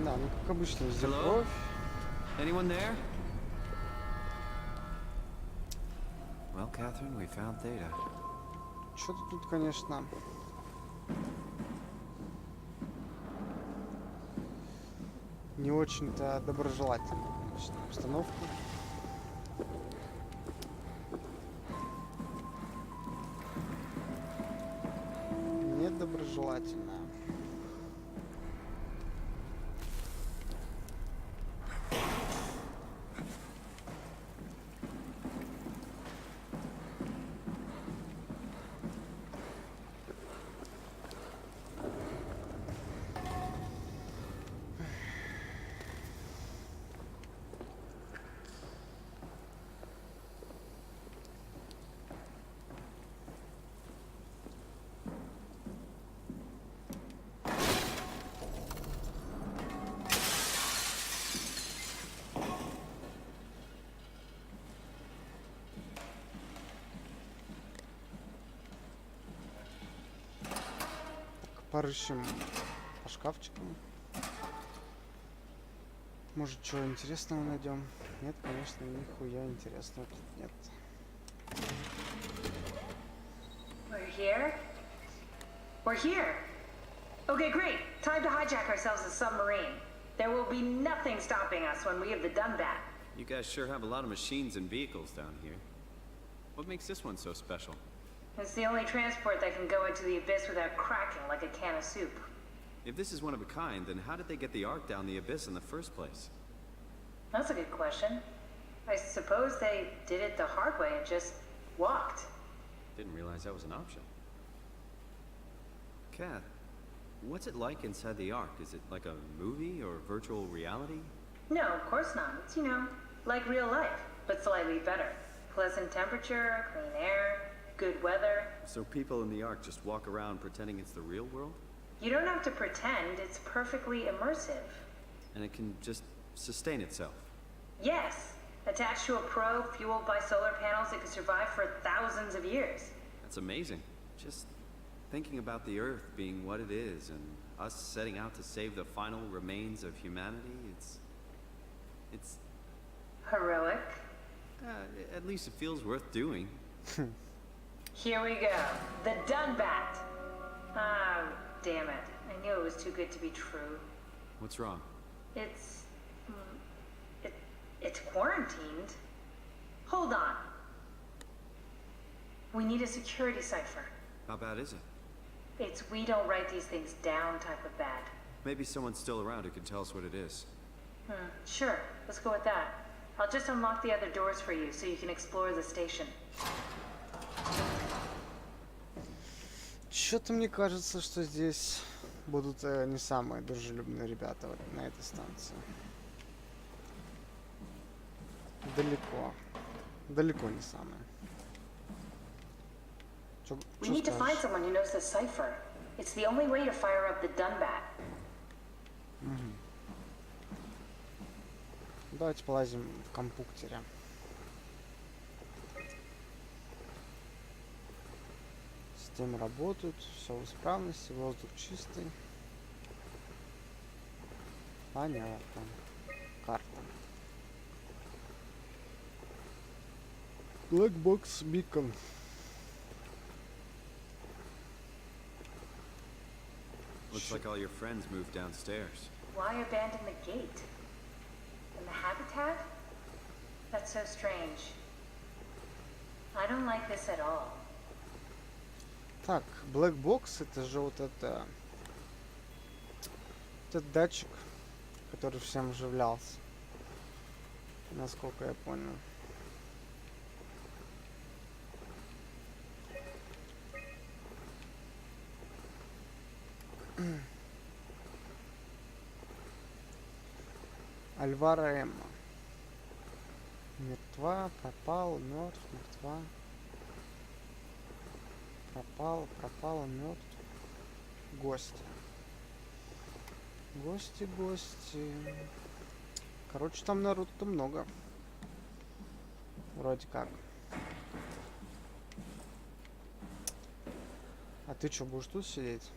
Да, ну как обычно, здесь кровь.
Anyone there? Well, Catherine, we found Theta.
Что-то тут, конечно, не очень-то доброжелательная, конечно, обстановка. Недоброжелательная. Порыщем по шкафчикам. Может, чего интересного найдем? Нет, конечно, нихуя интересного тут нет.
We're here? We're here! Okay, great. Time to hijack ourselves a submarine. There will be nothing stopping us when we have done that.
You guys sure have a lot of machines and vehicles down here. What makes this one so special?
It's the only transport that can go into the abyss without cracking like a can of soup.
If this is one of a kind, then how did they get the Ark down the abyss in the first place?
That's a good question. I suppose they did it the hard way and just walked.
Didn't realize that was an option. Kath, what's it like inside the Ark? Is it like a movie or virtual reality?
No, of course not. It's, like real life, but slightly better. Pleasant temperature, clean air, good weather.
So people in the Ark just walk around pretending it's the real world?
You don't have to pretend, it's perfectly immersive.
And it can just sustain itself?
Yes. Attached to a probe fueled by solar panels, it could survive for thousands of years.
That's amazing. Just thinking about the Earth being what it is and us setting out to save the final remains of humanity, it's...
Heroic.
At least it feels worth doing.
Here we go. The Dunbat. Ah, damn it. I knew it was too good to be true.
What's wrong?
It's quarantined. Hold on. We need a security cipher.
How bad is it?
It's we don't write these things down type of bad.
Maybe someone's still around who can tell us what it is.
Sure. Let's go with that. I'll just unlock the other doors for you so you can explore the station.
Что-то мне кажется, что здесь будут не самые дружелюбные ребята на этой станции. Далеко не самые.
We need to find someone who knows the cipher. It's the only way to fire up the Dunbat.
Давайте полазим в компьютере. Системы работают, все в исправности, воздух чистый. Понятно. Карта. Black Box Beacon.
Looks like all your friends moved downstairs.
Why abandon the gate? And the habitat? That's so strange. I don't like this at all.
Так, Black Box, это же вот этот датчик, который всем вживлялся. Насколько я понял. Альвара Эмма. Мертва, пропал, мертв, мертва. Пропала, мертв. Гости. Гости. Короче, там народу-то много. Вроде как. А ты что, будешь тут сидеть?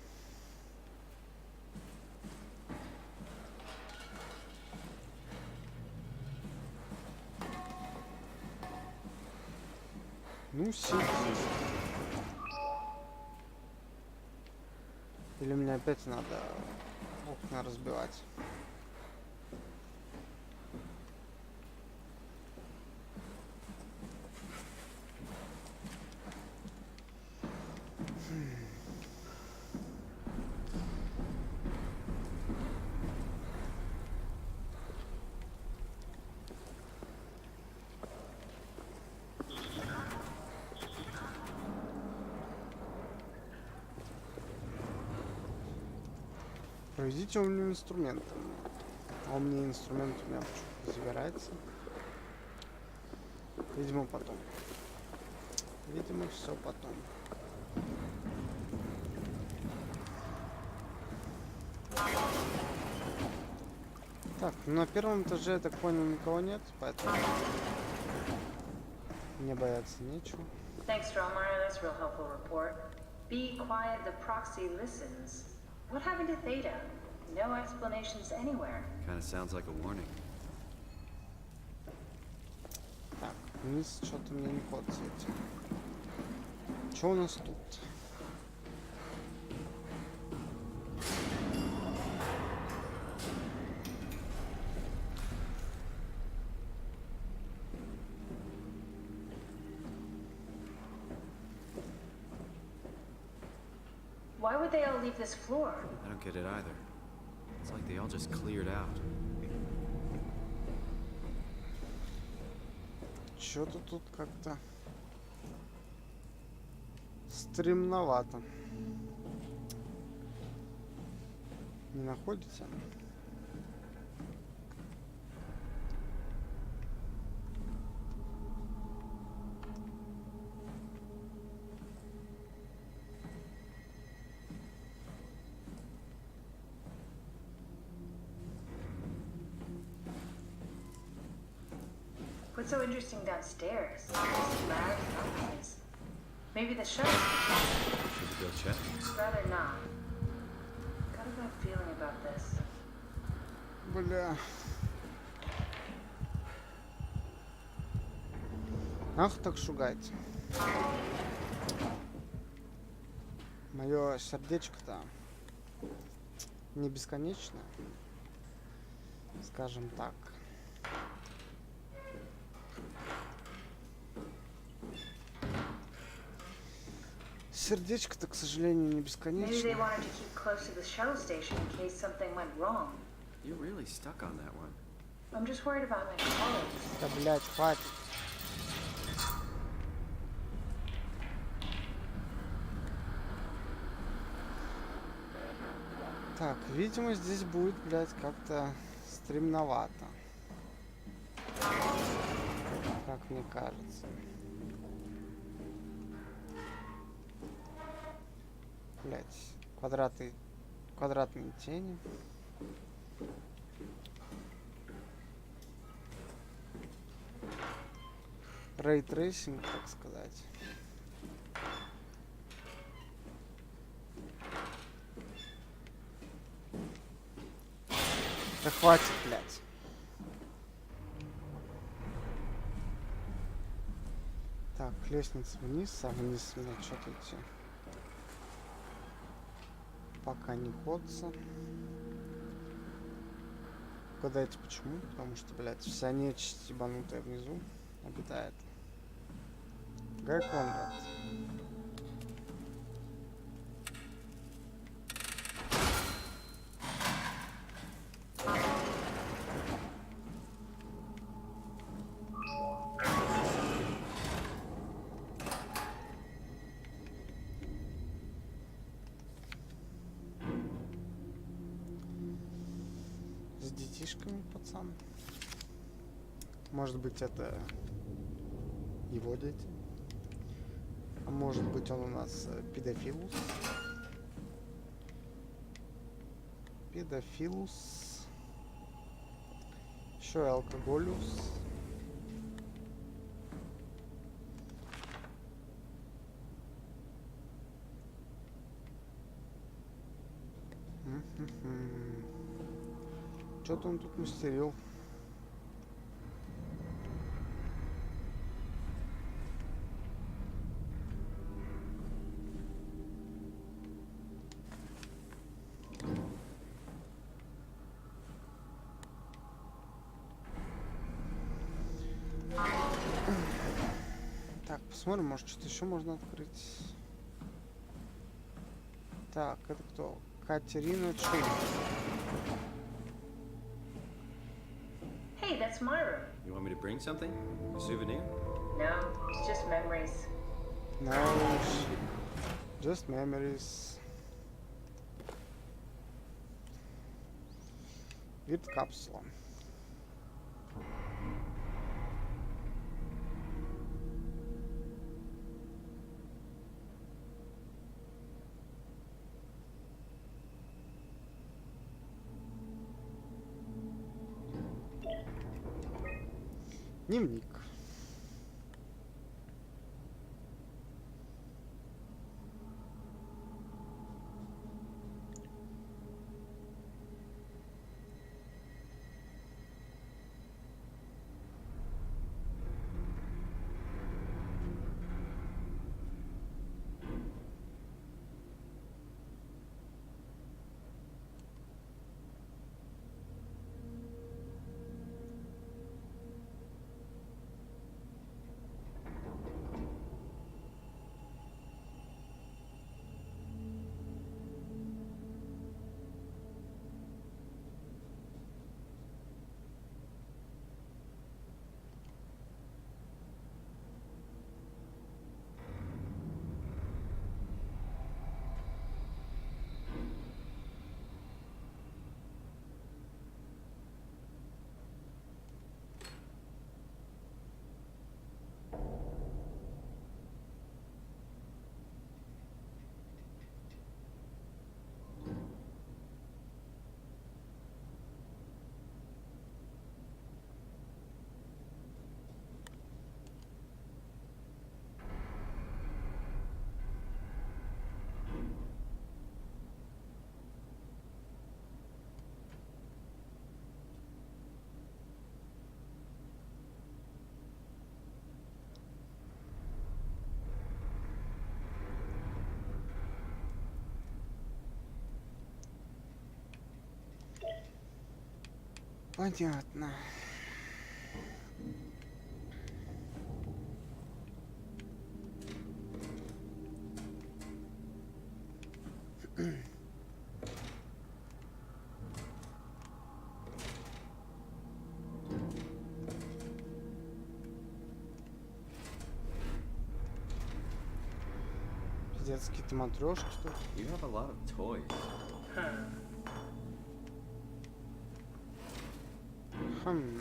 Ну, сиди. Или мне опять надо окна разбивать? Проведите у меня инструмент. А у меня инструмент у меня забирается. Видимо, потом. Видимо, все потом. Так, на первом этаже, я так понял, никого нет, поэтому мне бояться нечего.
Thanks, Dromar. That's a real helpful report. Be quiet, the proxy listens. What happened to Theta? No explanations anywhere.
Kinda sounds like a warning.
Так, вниз что-то мне не код светит. Что у нас тут?
Why would they all leave this floor?
I don't get it either. It's like they all just cleared out.
Чё-то тут как-то стремновато. Не находите?
What's so interesting downstairs? This loud noise. Maybe the show.
Should we go check?
Rather not. Got a bad feeling about this.
Бля. Ах, так шугать. Мое сердечко-то не бесконечное, скажем так. Сердечко-то, к сожалению, не
Maybe they
бесконечное.
wanted to keep close to the shuttle station in case something went wrong.
You're really stuck on that one.
I'm just worried about my colleagues.
Да, блядь, хватит. Так, видимо, здесь будет, блядь, как-то стремновато. Как мне кажется. Блядь, квадратные тени. Рейтрейсинг, так сказать. Да хватит, блядь. Так, лестница вниз, а вниз мне что-то идти. Пока не ходится. Угадайте почему? Потому что, блядь, вся нечисть ебанутая внизу обитает. Гай Конрад. С детишками, пацан. Может быть, это его дети. А может быть, он у нас педофилус. Педофилус. Еще и алкоголюс. Что-то он тут мастерил. Так, посмотрим, может что-то еще можно открыть. Так, это кто? Катерина Чун.
Hey, that's my room.
You want me to bring something? A souvenir?
No, it's just memories.
No, just memories. Вид капсула. Дневник. Понятно. Пиздец, какие-то матрешки тут.
You have a lot of toys.
Хм.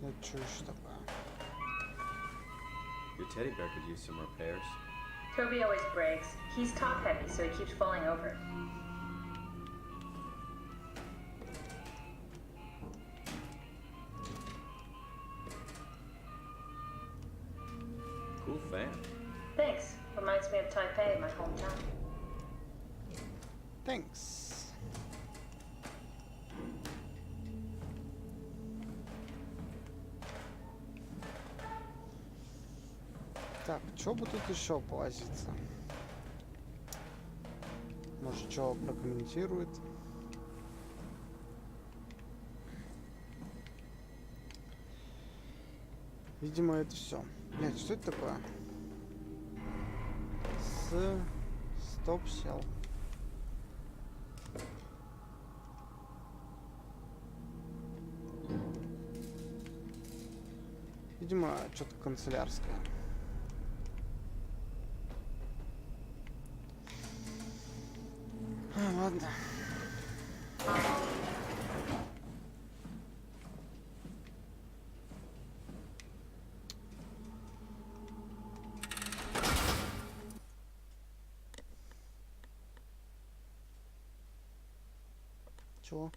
Это что еще такое?
Your teddy bear could use some repairs.
Toby always breaks. He's top heavy, so he keeps falling over.
Cool fan.
Thanks. Reminds me of Taipei, my hometown.
Thanks. Так, что бы тут еще повозиться? Может, что прокомментирует? Видимо, это все. Блять, что это такое? Стоп, сел. Видимо, что-то канцелярское. Ладно. Чего?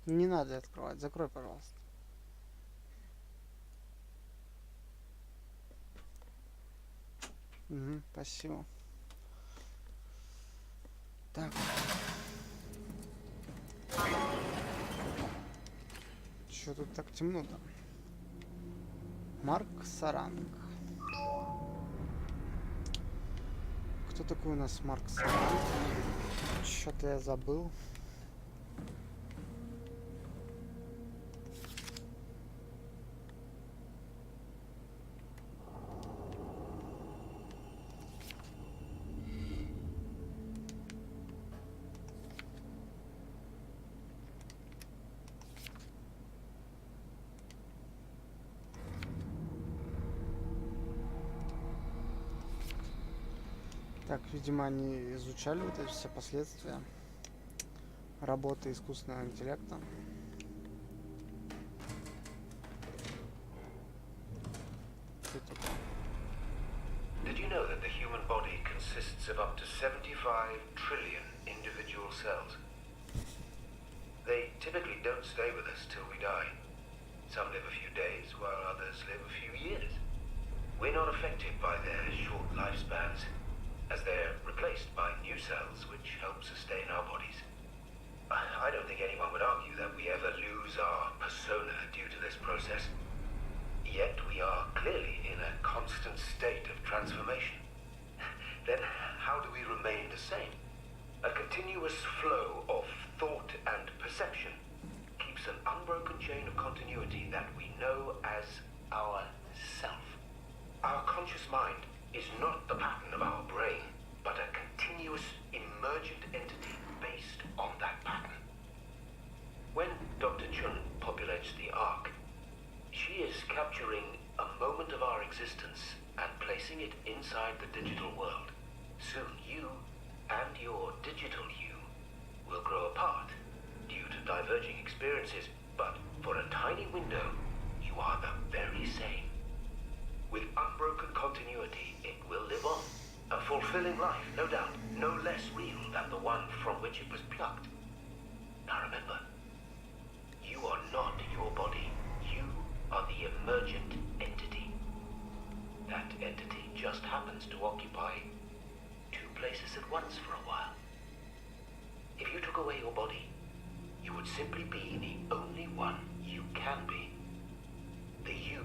Не надо открывать, закрой, пожалуйста. Угу, спасибо. Так. Чё тут так темно-то? Марк Саранг. Кто такой у нас Марк Саранг? Чё-то я забыл. Так, видимо, они изучали вот эти все последствия работы искусственного интеллекта. Что такое?
Did you know that the human body consists of up to 75 trillion individual cells? They typically don't stay with us till we die. Some live a few days, while others live a few years. We're not affected by their short lifespans, as they're replaced by new cells which help sustain our bodies. I don't think anyone would argue that we ever lose our persona due to this process. Yet we are clearly in a constant state of transformation. Then how do we remain the same? A continuous flow of thought and perception keeps an unbroken chain of continuity that we know as our self. Our conscious mind is not the pattern of our brain, but a continuous emergent entity based on that pattern. When Dr. Chun populates the Ark, she is capturing a moment of our existence and placing it inside the digital world. Soon you and your digital you will grow apart due to diverging experiences, but for a tiny window, you are the very same. With unbroken continuity, it will live on. A fulfilling life, no doubt, no less real than the one from which it was plucked. Now remember, you are not your body. You are the emergent entity. That entity just happens to occupy two places at once for a while. If you took away your body, you would simply be the only one you can be. The you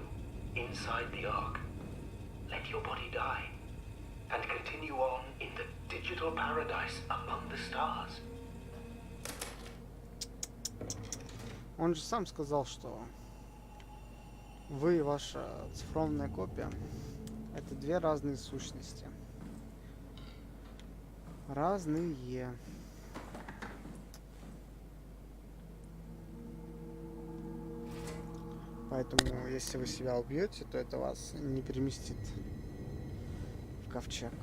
inside the Ark. Let your body die, and continue on in the digital paradise among the stars.
Он же сам сказал, что вы и ваша цифровная копия — это две разные сущности. Разные. Поэтому, если вы себя убьете, то это вас не переместит в ковчег.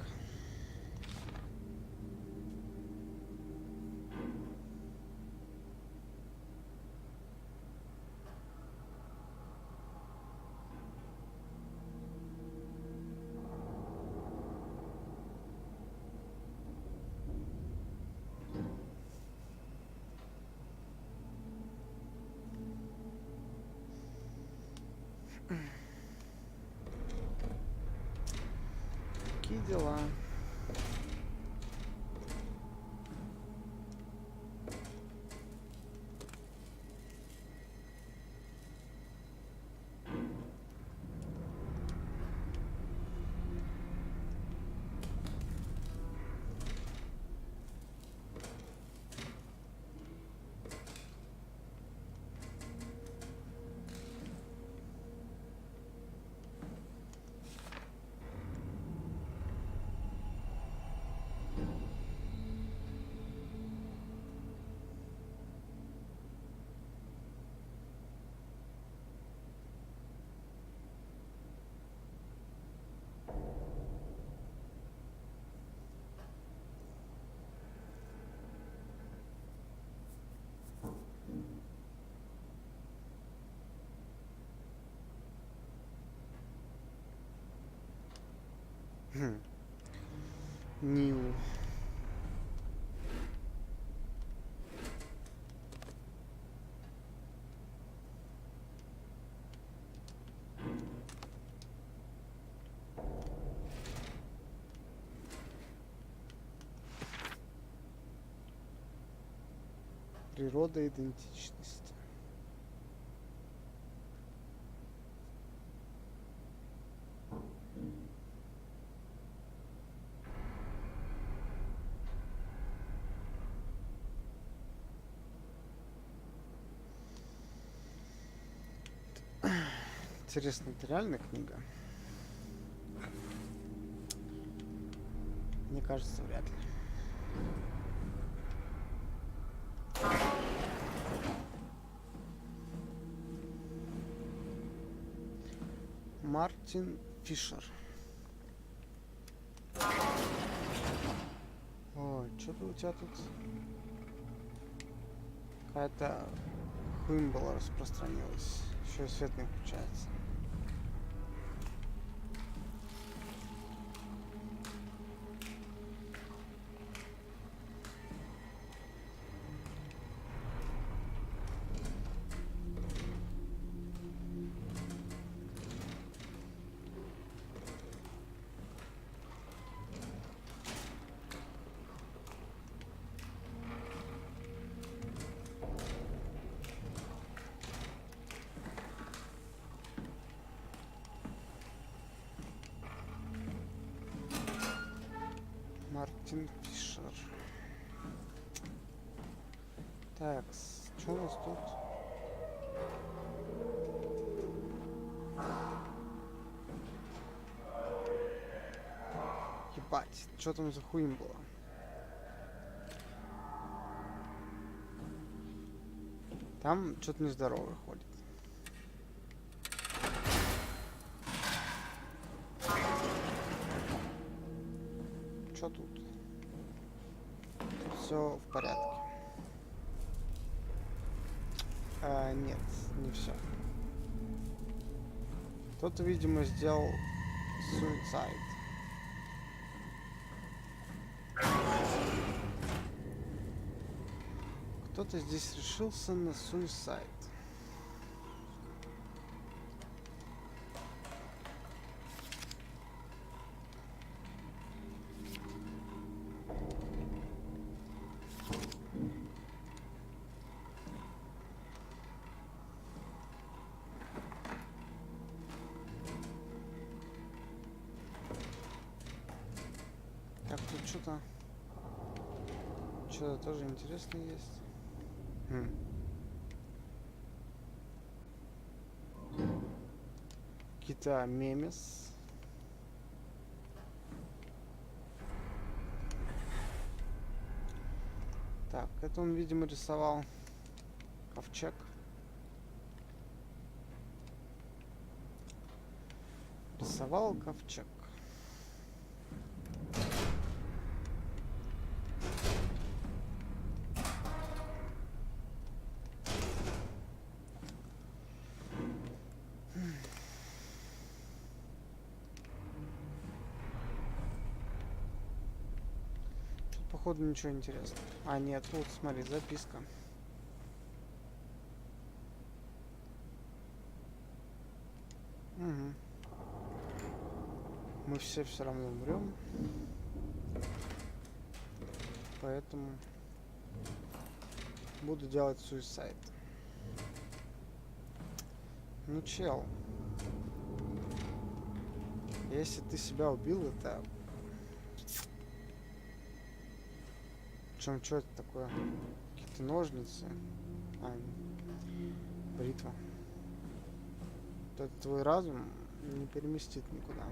Такие дела. Нил. Природа идентичности. Интересно, это реальная книга? Мне кажется, вряд ли. Мартин Фишер. Ой, что-то у тебя тут какая-то хуимбала распространилась. Еще и свет не включается. Мартин Фишер. Так, что у нас тут? Ебать, что там за хуим было? Там что-то нездоровое ходит. Что тут? Все в порядке. Нет, не все. Кто-то, видимо, сделал СУИСАЙД. Кто-то здесь решился на СУИСАЙД. что-то тоже интересное есть. Какие-то мемес. Так, это он, видимо, рисовал ковчег. Рисовал ковчег. Тут, походу, ничего интересного. А, нет, вот, смотри, записка. Угу. Мы все равно умрем. Поэтому буду делать СУИСАЙД. Ну, чел. Если ты себя убил, это... Причем, что это такое? Какие-то ножницы. А, бритва. Вот это твой разум не переместит никуда.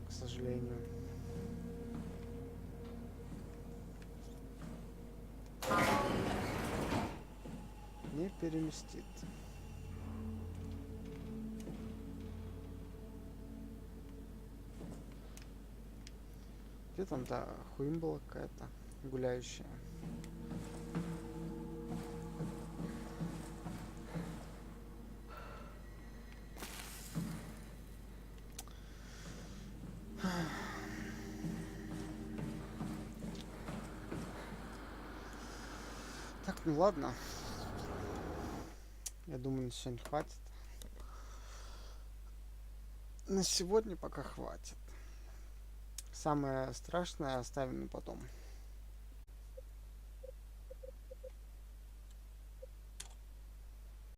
К сожалению. Не переместит. Где там, да, хуимбала какая-то гуляющая. Так, ну ладно. Я думаю, на сегодня хватит. На сегодня пока хватит. Самое страшное оставим на потом.